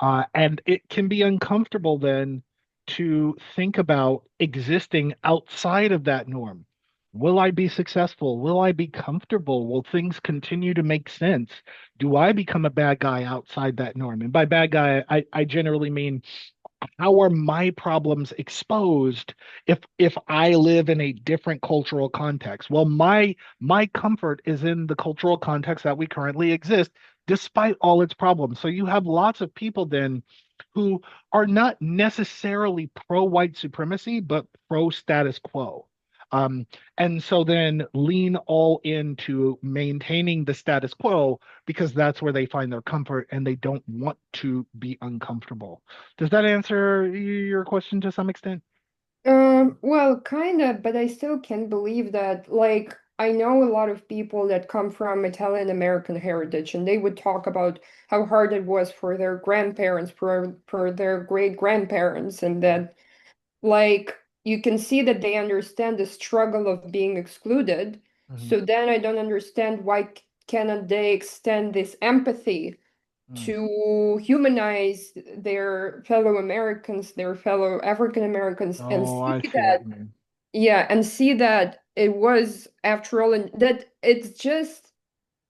And it can be uncomfortable then to think about existing outside of that norm. Will I be successful? Will I be comfortable? Will things continue to make sense? Do I become a bad guy outside that norm? And by bad guy, I generally mean, how are my problems exposed if I live in a different cultural context? Well, my comfort is in the cultural context that we currently exist, despite all its problems. So you have lots of people then who are not necessarily pro white supremacy, but pro status quo. Um, and so then lean all into maintaining the status quo because that's where they find their comfort and they don't want to be uncomfortable. Does that answer your question to some extent? Well, kind of, but I still can't believe that. Like, I know a lot of people that come from Italian American heritage, and they would talk about how hard it was for their grandparents, for their great grandparents, and that, like, you can see that they understand the struggle of being excluded. Mhm. So then I don't understand why cannot they extend this empathy Mm. to humanize their fellow Americans, their fellow African Americans, and Oh, see I see what that, you mean. yeah, and see that it was, after all, and that it's just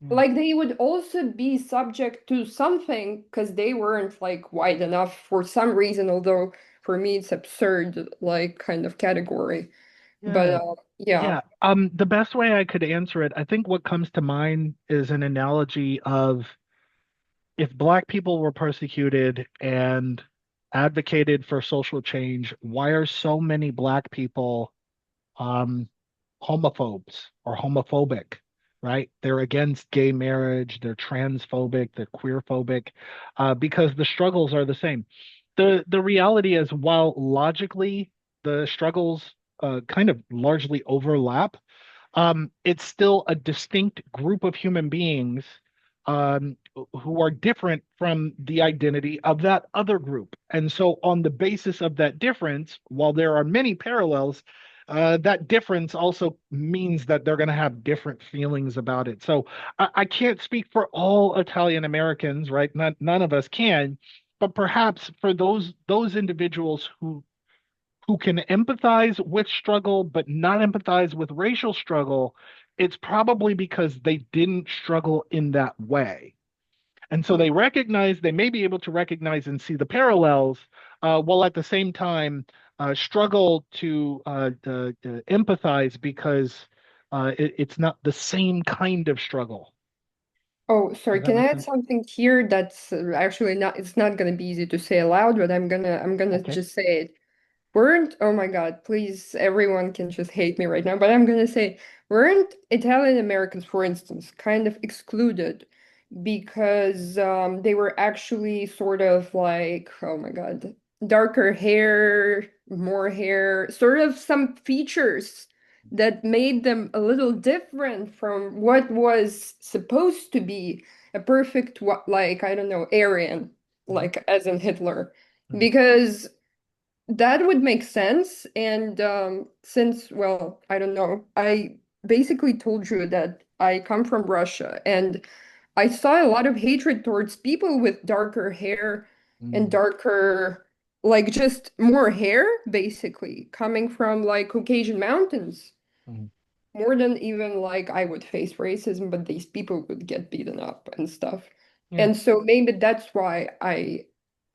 Yeah. like they would also be subject to something because they weren't like white enough for some reason, although for me it's absurd, like kind of category. But Yeah. yeah. Yeah. The best way I could answer it, I think what comes to mind is an analogy of if Black people were persecuted and advocated for social change, why are so many Black people um, homophobes or homophobic, right? They're against gay marriage, they're transphobic, they're queerphobic, because the struggles are the same. The reality is, while logically the struggles kind of largely overlap, it's still a distinct group of human beings who are different from the identity of that other group. And so, on the basis of that difference, while there are many parallels, that difference also means that they're going to have different feelings about it. So, I can't speak for all Italian Americans, right? None of us can, but perhaps for those individuals who can empathize with struggle but not empathize with racial struggle, it's probably because they didn't struggle in that way. And so they may be able to recognize and see the parallels, while at the same time struggle to empathize because it's not the same kind of struggle. Oh, sorry, Does that can I make add sense? something here that's actually not, it's not gonna be easy to say aloud, but I'm gonna Okay. just say it. weren't, oh my God, please, everyone can just hate me right now, but I'm gonna say, weren't Italian Americans, for instance, kind of excluded because they were actually sort of like, oh my God, darker hair, more hair, sort of some features that made them a little different from what was supposed to be a perfect, like, I don't know, Aryan, Mhm, like as in Hitler. mhm, Because that would make sense. And since, well, I don't know, I basically told you that I come from Russia and I saw a lot of hatred towards people with darker hair and mhm, darker, like just more hair, basically, coming from like Caucasian mountains. mhm. More than even like I would face racism, but these people would get beaten up and stuff. Yeah. And so maybe that's why I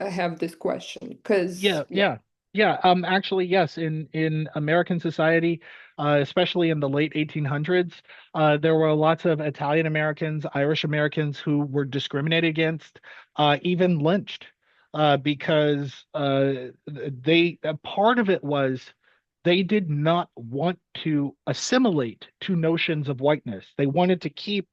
have this question, because Yeah, yeah, yeah. Actually, yes. In American society, especially in the late 1800s, there were lots of Italian Americans, Irish Americans who were discriminated against, even lynched, because part of it was they did not want to assimilate to notions of whiteness. They wanted to keep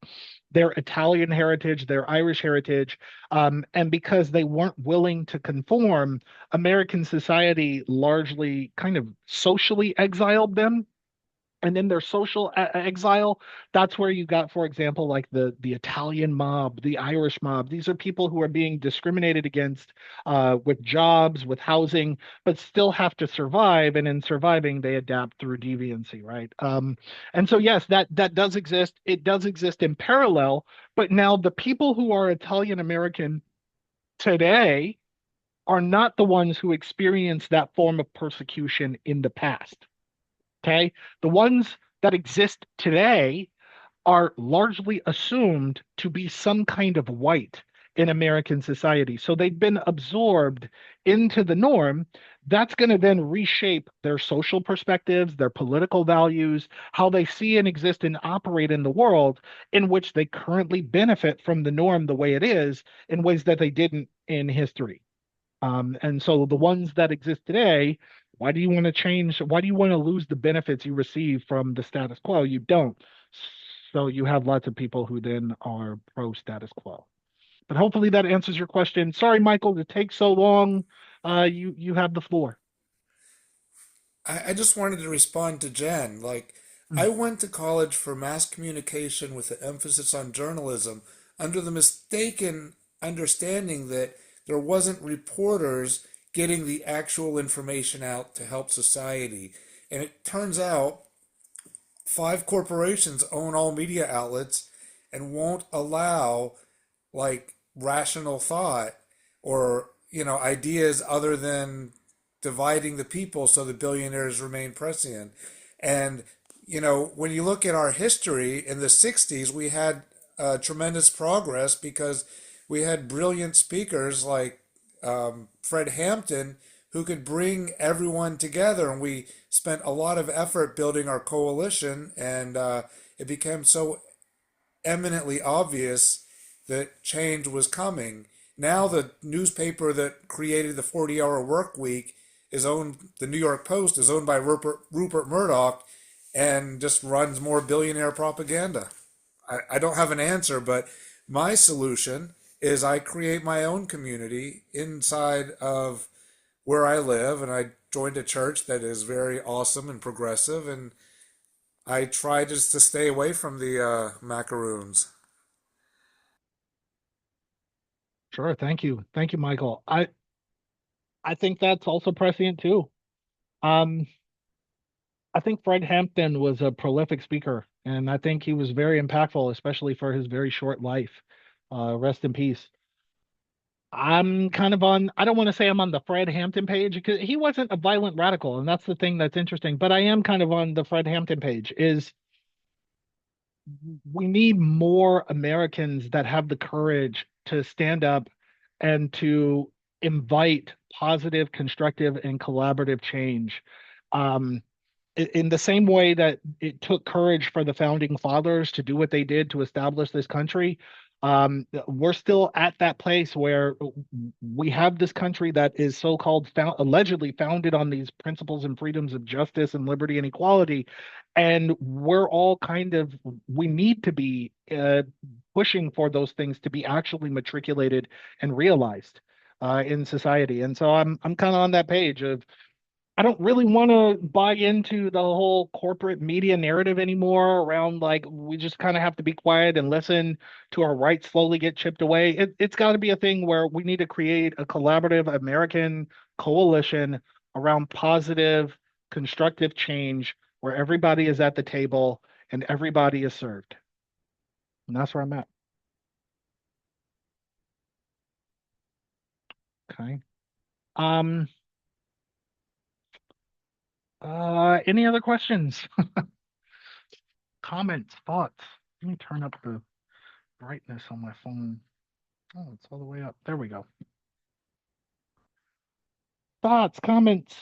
their Italian heritage, their Irish heritage, and because they weren't willing to conform, American society largely kind of socially exiled them. And in their social exile, that's where you got, for example, like the Italian mob, the Irish mob. These are people who are being discriminated against with jobs, with housing, but still have to survive. And in surviving, they adapt through deviancy, right? And so, yes, that does exist. It does exist in parallel. But now the people who are Italian American today are not the ones who experienced that form of persecution in the past. Okay. The ones that exist today are largely assumed to be some kind of white in American society. So they've been absorbed into the norm. That's going to then reshape their social perspectives, their political values, how they see and exist and operate in the world, in which they currently benefit from the norm the way it is in ways that they didn't in history. And so the ones that exist today, why do you want to change? Why do you want to lose the benefits you receive from the status quo? You don't. So you have lots of people who then are pro status quo. But hopefully that answers your question. Sorry, Michael, to take so long. You have the floor. I just wanted to respond to Jen. Like, Mm, I went to college for mass communication with an emphasis on journalism under the mistaken understanding that there wasn't reporters getting the actual information out to help society. And it turns out five corporations own all media outlets and won't allow like rational thought or ideas other than dividing the people so the billionaires remain prescient. And when you look at our history in the 60s, we had tremendous progress because we had brilliant speakers like Fred Hampton who could bring everyone together, and we spent a lot of effort building our coalition, and it became so eminently obvious that change was coming. Now the newspaper that created the 40-hour work week is owned, the New York Post is owned by Rupert Murdoch and just runs more billionaire propaganda. I don't have an answer, but my solution is I create my own community inside of where I live, and I joined a church that is very awesome and progressive, and I try just to stay away from the macaroons. sure. Thank you, Michael. I think that's also prescient too. Um, I think Fred Hampton was a prolific speaker, and I think he was very impactful, especially for his very short life. Rest in peace. I'm kind of on, I don't want to say I'm on the Fred Hampton page because he wasn't a violent radical, and that's the thing that's interesting. But I am kind of on the Fred Hampton page, is we need more Americans that have the courage to stand up and to invite positive, constructive, and collaborative change. Um, in the same way that it took courage for the founding fathers to do what they did to establish this country, We're still at that place where we have this country that is so-called allegedly founded on these principles and freedoms of justice and liberty and equality, and we're all kind of we need to be pushing for those things to be actually matriculated and realized in society. And so I'm kind of on that page of I don't really want to buy into the whole corporate media narrative anymore around like we just kind of have to be quiet and listen to our rights slowly get chipped away. It's got to be a thing where we need to create a collaborative American coalition around positive, constructive change where everybody is at the table and everybody is served. And that's where I'm at. Okay. Um, any other questions, comments, thoughts? Let me turn up the brightness on my phone. Oh, it's all the way up. There we go. Thoughts, comments.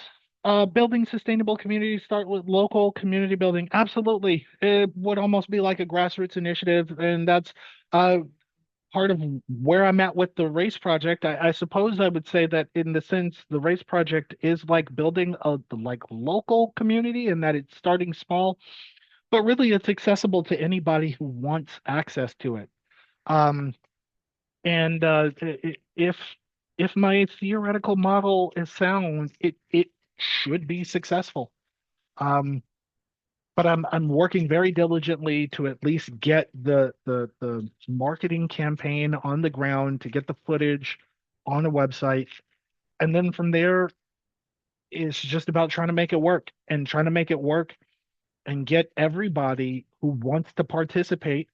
Building sustainable communities start with local community building. Absolutely. It would almost be like a grassroots initiative, and that's uh, part of where I'm at with the race project. I suppose I would say that in the sense the race project is like building a like local community and that it's starting small, but really it's accessible to anybody who wants access to it. Um, And if my theoretical model is sound, it should be successful. Um, but I'm working very diligently to at least get the marketing campaign on the ground to get the footage on a website, and then from there it's just about trying to make it work and trying to make it work and get everybody who wants to participate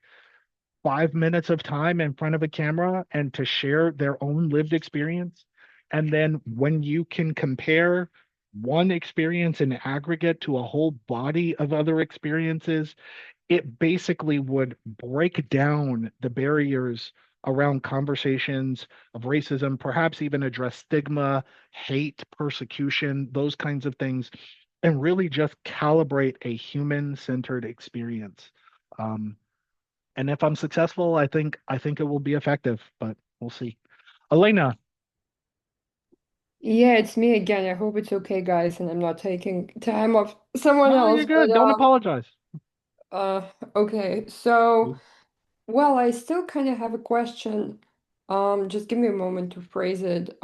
5 minutes of time in front of a camera and to share their own lived experience. And then when you can compare one experience in aggregate to a whole body of other experiences, it basically would break down the barriers around conversations of racism, perhaps even address stigma, hate, persecution, those kinds of things, and really just calibrate a human-centered experience. Um, and if I'm successful, I think it will be effective, but we'll see. Elena, Yeah, it's me again. I hope it's okay, guys, and I'm not taking time off someone no, you're else. good. Don't apologize. Okay. So, well, I still kind of have a question. Just give me a moment to phrase it.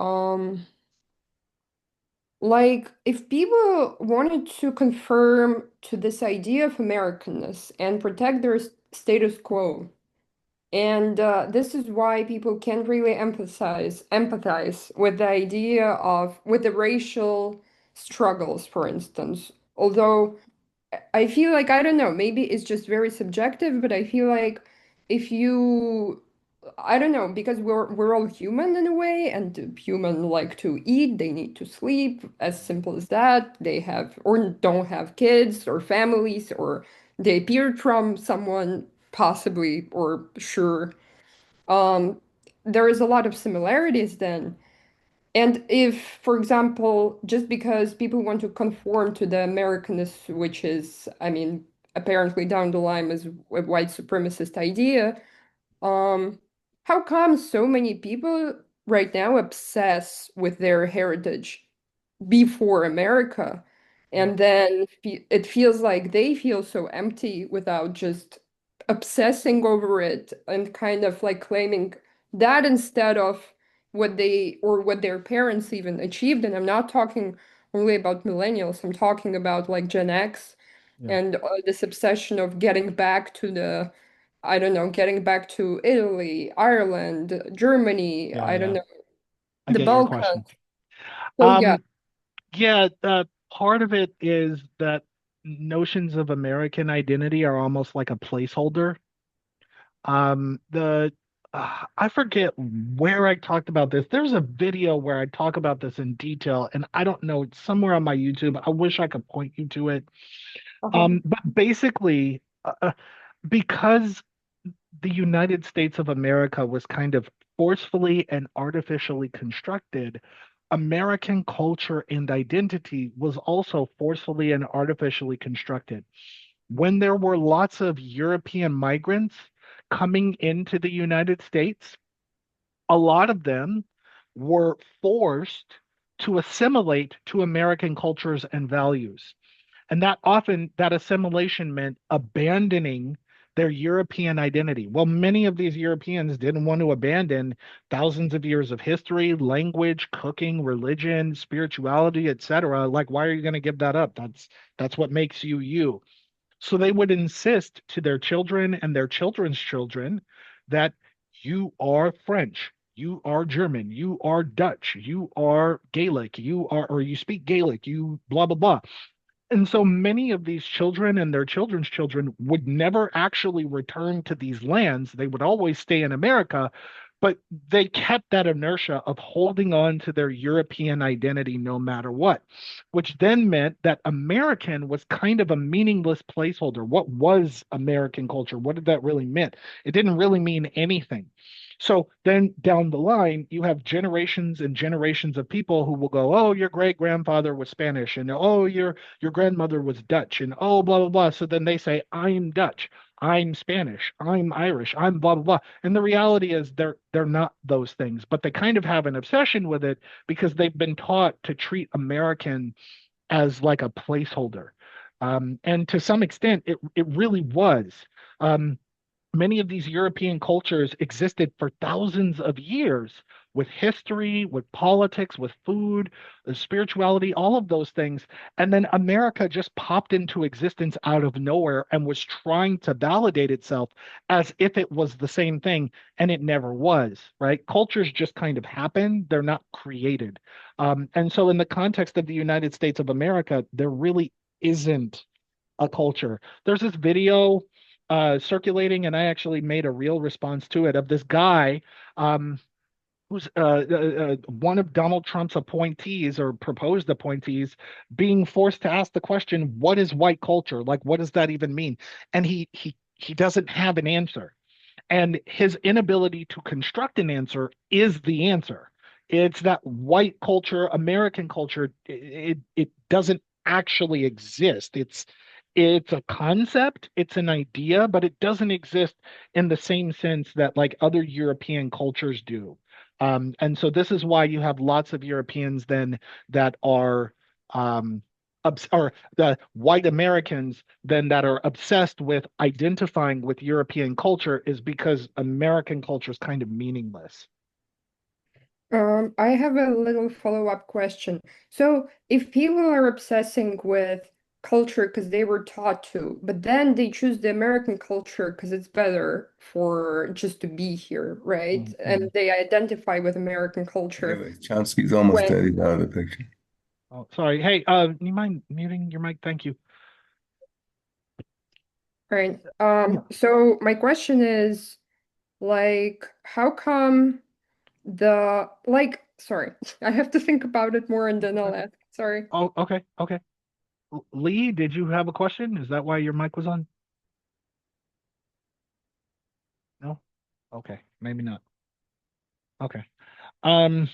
Like, if people wanted to confirm to this idea of Americanness and protect their status quo, and this is why people can't really empathize with the idea of with the racial struggles, for instance. Although I feel like I don't know, maybe it's just very subjective, but I feel like if you I don't know, because we're all human in a way, and human like to eat, they need to sleep, as simple as that. They have or don't have kids or families, or they appeared from someone possibly or sure. Um, there is a lot of similarities then. And if, for example, just because people want to conform to the Americanness, which is, I mean, apparently down the line is a white supremacist idea, um, how come so many people right now obsess with their heritage before America? Yeah, And then it feels like they feel so empty without just obsessing over it and kind of like claiming that instead of what they or what their parents even achieved. And I'm not talking only about millennials, I'm talking about like Gen X yeah, and this obsession of getting back to the I don't know, getting back to Italy, Ireland, Germany, yeah, I don't yeah. know, I the get your Balkans. question. So yeah, Um, yeah, part of it is that notions of American identity are almost like a placeholder. The I forget where I talked about this. There's a video where I talk about this in detail, and I don't know, it's somewhere on my YouTube. I wish I could point you to it. uh-huh. But basically, because the United States of America was kind of forcefully and artificially constructed, American culture and identity was also forcefully and artificially constructed. When there were lots of European migrants coming into the United States, a lot of them were forced to assimilate to American cultures and values. And that often, that assimilation meant abandoning their European identity. Well, many of these Europeans didn't want to abandon thousands of years of history, language, cooking, religion, spirituality, etc. Like, why are you going to give that up? That's what makes you you. So they would insist to their children and their children's children that you are French, you are German, you are Dutch, you are Gaelic, you are, or you speak Gaelic, you blah, blah, blah. And so many of these children and their children's children would never actually return to these lands. They would always stay in America, but they kept that inertia of holding on to their European identity no matter what, which then meant that American was kind of a meaningless placeholder. What was American culture? What did that really mean? It didn't really mean anything. So then down the line, you have generations and generations of people who will go, "Oh, your great grandfather was Spanish, and oh, your grandmother was Dutch, and oh, blah blah blah." So then they say, "I'm Dutch, I'm Spanish, I'm Irish, I'm blah blah blah." And the reality is they're not those things, but they kind of have an obsession with it because they've been taught to treat American as like a placeholder. And to some extent, it really was. Um, Many of these European cultures existed for thousands of years with history, with politics, with food, spirituality, all of those things. And then America just popped into existence out of nowhere and was trying to validate itself as if it was the same thing, and it never was, right? Cultures just kind of happen, they're not created. And so, in the context of the United States of America, there really isn't a culture. There's this video circulating, and I actually made a real response to it of this guy um, who's one of Donald Trump's appointees or proposed appointees being forced to ask the question, "What is white culture? Like, what does that even mean?" And he doesn't have an answer, and his inability to construct an answer is the answer. It's that white culture, American culture, it doesn't actually exist. It's a concept, it's an idea, but it doesn't exist in the same sense that like other European cultures do. And so this is why you have lots of Europeans then that are or the white Americans then that are obsessed with identifying with European culture is because American culture is kind of meaningless. I have a little follow-up question. So, if people are obsessing with culture because they were taught to, but then they choose the American culture because it's better for just to be here, right? And Mhm. they identify with American Yeah, culture but Chomsky's almost when, dead. He's out of the picture. Oh, sorry. Hey, you mind muting your mic? Thank you. right? So my question is like, how come sorry, I have to think about it more and then I'll ask. Sorry. Oh, okay, okay. Lee, did you have a question? Is that why your mic was on? No? Okay, maybe not. Okay. Um,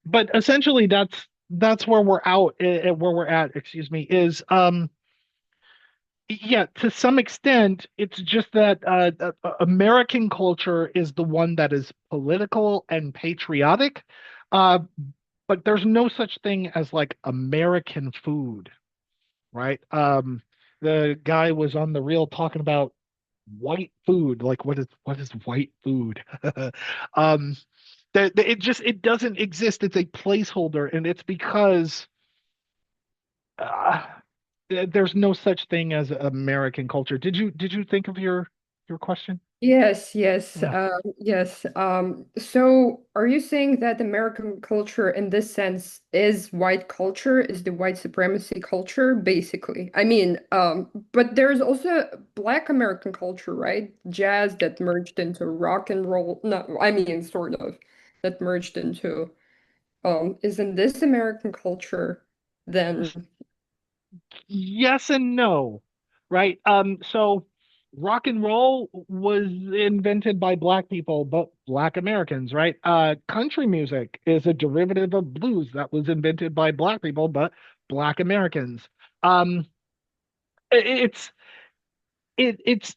but essentially that's where we're where we're at, excuse me, is yeah, to some extent, it's just that American culture is the one that is political and patriotic, uh, but there's no such thing as like American food, right? The guy was on the reel talking about white food. Like, what is white food? Um, that it doesn't exist. It's a placeholder, and it's because uh, there's no such thing as American culture. Did you think of your question? Yes, yes, Yeah. yes. So are you saying that American culture in this sense is white culture, is the white supremacy culture, basically? I mean, but there's also Black American culture, right? Jazz that merged into rock and roll. No, I mean, sort of, that merged into, isn't this American culture then? Yes and no, right? So rock and roll was invented by black people, but black Americans, right? Country music is a derivative of blues that was invented by black people, but black Americans. Um, it's it's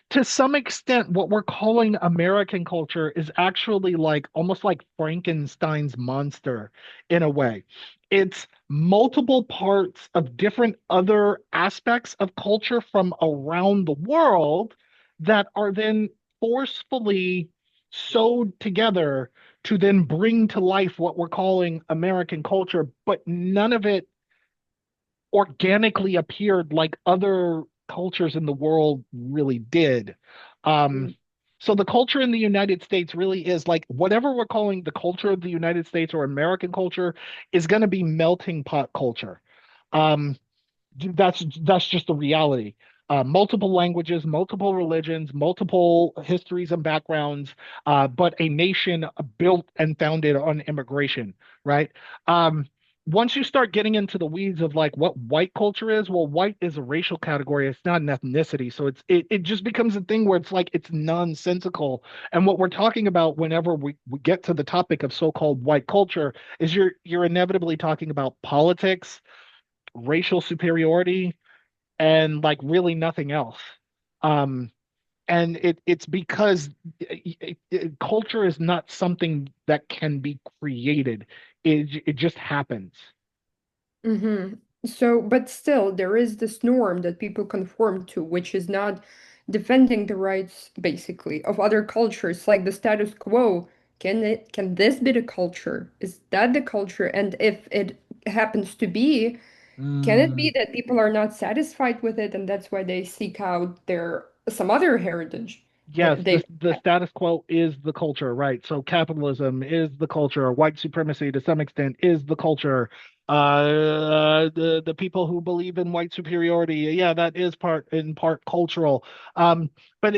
to some extent, what we're calling American culture is actually like almost like Frankenstein's monster in a way. It's multiple parts of different other aspects of culture from around the world that are then forcefully sewed together to then bring to life what we're calling American culture, but none of it organically appeared like other cultures in the world really did. Um, Mm. so the culture in the United States really is like whatever we're calling the culture of the United States or American culture is going to be melting pot culture. Um, that's just the reality. Multiple languages, multiple religions, multiple histories and backgrounds, but a nation built and founded on immigration, right? Um, Once you start getting into the weeds of like what white culture is, well, white is a racial category. It's not an ethnicity. So it just becomes a thing where it's like it's nonsensical. And what we're talking about whenever we get to the topic of so-called white culture is you're inevitably talking about politics, racial superiority, and like really nothing else. Um, and it's because culture is not something that can be created. It just happens. Mm-hmm. So, but still, there is this norm that people conform to, which is not defending the rights, basically, of other cultures, like the status quo. Can this be the culture? Is that the culture? And if it happens to be, can it be Mm. that people are not satisfied with it, and that's why they seek out their some other heritage Yes, that they the status quo is the culture, right? So capitalism is the culture. White supremacy, to some extent, is the culture. The people who believe in white superiority, yeah, that is part in part cultural. Um, but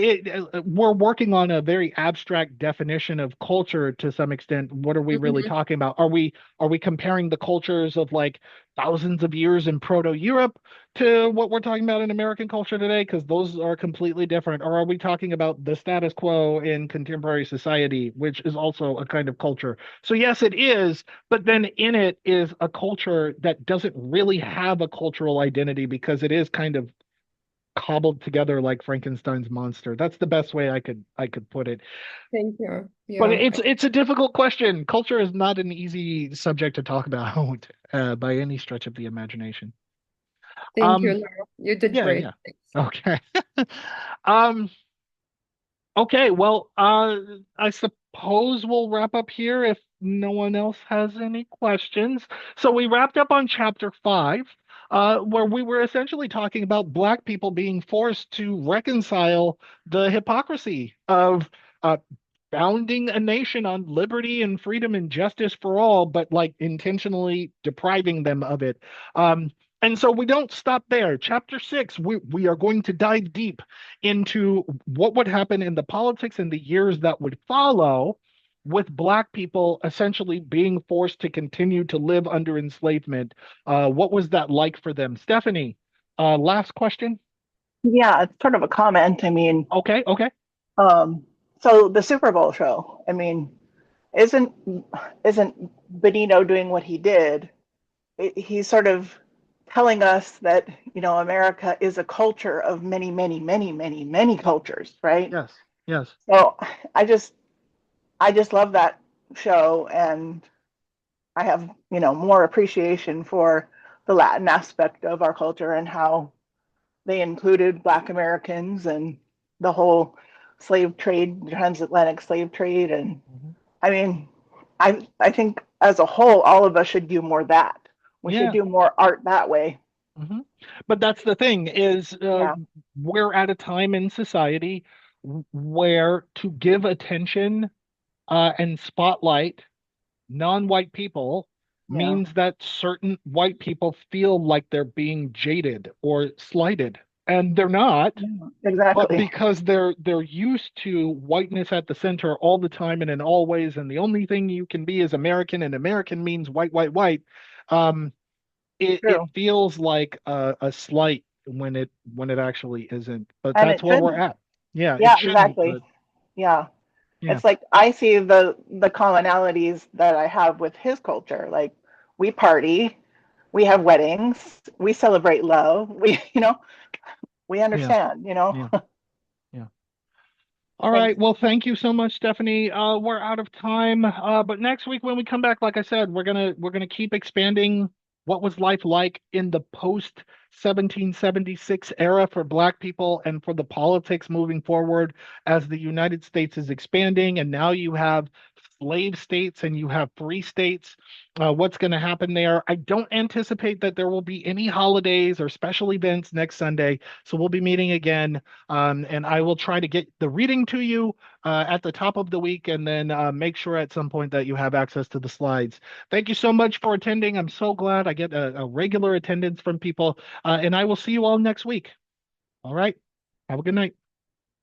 we're working on a very abstract definition of culture to some extent. What are we really Mhm. talking about? Are we comparing the cultures of like thousands of years in Proto-Europe to what we're talking about in American culture today? Because those are completely different. Or are we talking about the status quo in contemporary society, which is also a kind of culture? So, yes, it is, but then in it is a culture that doesn't really have a cultural identity because it is kind of cobbled together like Frankenstein's monster. That's the best way I could put it. Thank you. But Yeah, it's a difficult question. Culture is not an easy subject to talk about by any stretch of the imagination. thank you. Um, No, you did yeah, great. yeah. Thanks. Okay. Um, okay, well, I suppose we'll wrap up here if no one else has any questions. So we wrapped up on chapter 5, where we were essentially talking about Black people being forced to reconcile the hypocrisy of uh, founding a nation on liberty and freedom and justice for all, but like intentionally depriving them of it. Um, and so we don't stop there. Chapter 6, we are going to dive deep into what would happen in the politics in the years that would follow with Black people essentially being forced to continue to live under enslavement. What was that like for them? Stephanie, last question. Yeah, it's sort of a comment. I mean, Okay, okay. um, so the Super Bowl show, I mean, isn't isn't Benito doing what he did? He's sort of telling us that, America is a culture of many, many, many, many, many cultures, right? Yes, yes. So I just I just love that show, and I have, more appreciation for the Latin aspect of our culture and how they included Black Americans and the whole slave trade, transatlantic slave trade. And Mhm. I mean, I think as a whole, all of us should do more of that. We should Yeah. do more art that way. Hmm. But that's the thing is Yeah. we're at a time in society where to give attention and spotlight non-white people Yeah. means that certain white people feel like they're being jaded or slighted, and they're not. Yeah. But Exactly. because they're used to whiteness at the center all the time and in all ways, and the only thing you can be is American, and American means white, white, white. Um, it True. feels like a slight when it actually isn't. But And that's it where we're shouldn't. at. Yeah, it Yeah, shouldn't, exactly. but Yeah. yeah, It's like I see the commonalities that I have with his culture. Like we party, we have weddings, we celebrate love. We, we yeah, understand, yeah. All right. Well, thank you so much, Stephanie. We're out of time. But next week when we come back, like I said, we're gonna keep expanding what was life like in the post 1776 era for Black people and for the politics moving forward as the United States is expanding, and now you have slave states and you have free states. What's going to happen there? I don't anticipate that there will be any holidays or special events next Sunday, so we'll be meeting again. And I will try to get the reading to you at the top of the week and then make sure at some point that you have access to the slides. Thank you so much for attending. I'm so glad I get a regular attendance from people. And I will see you all next week. All right. Have a good night.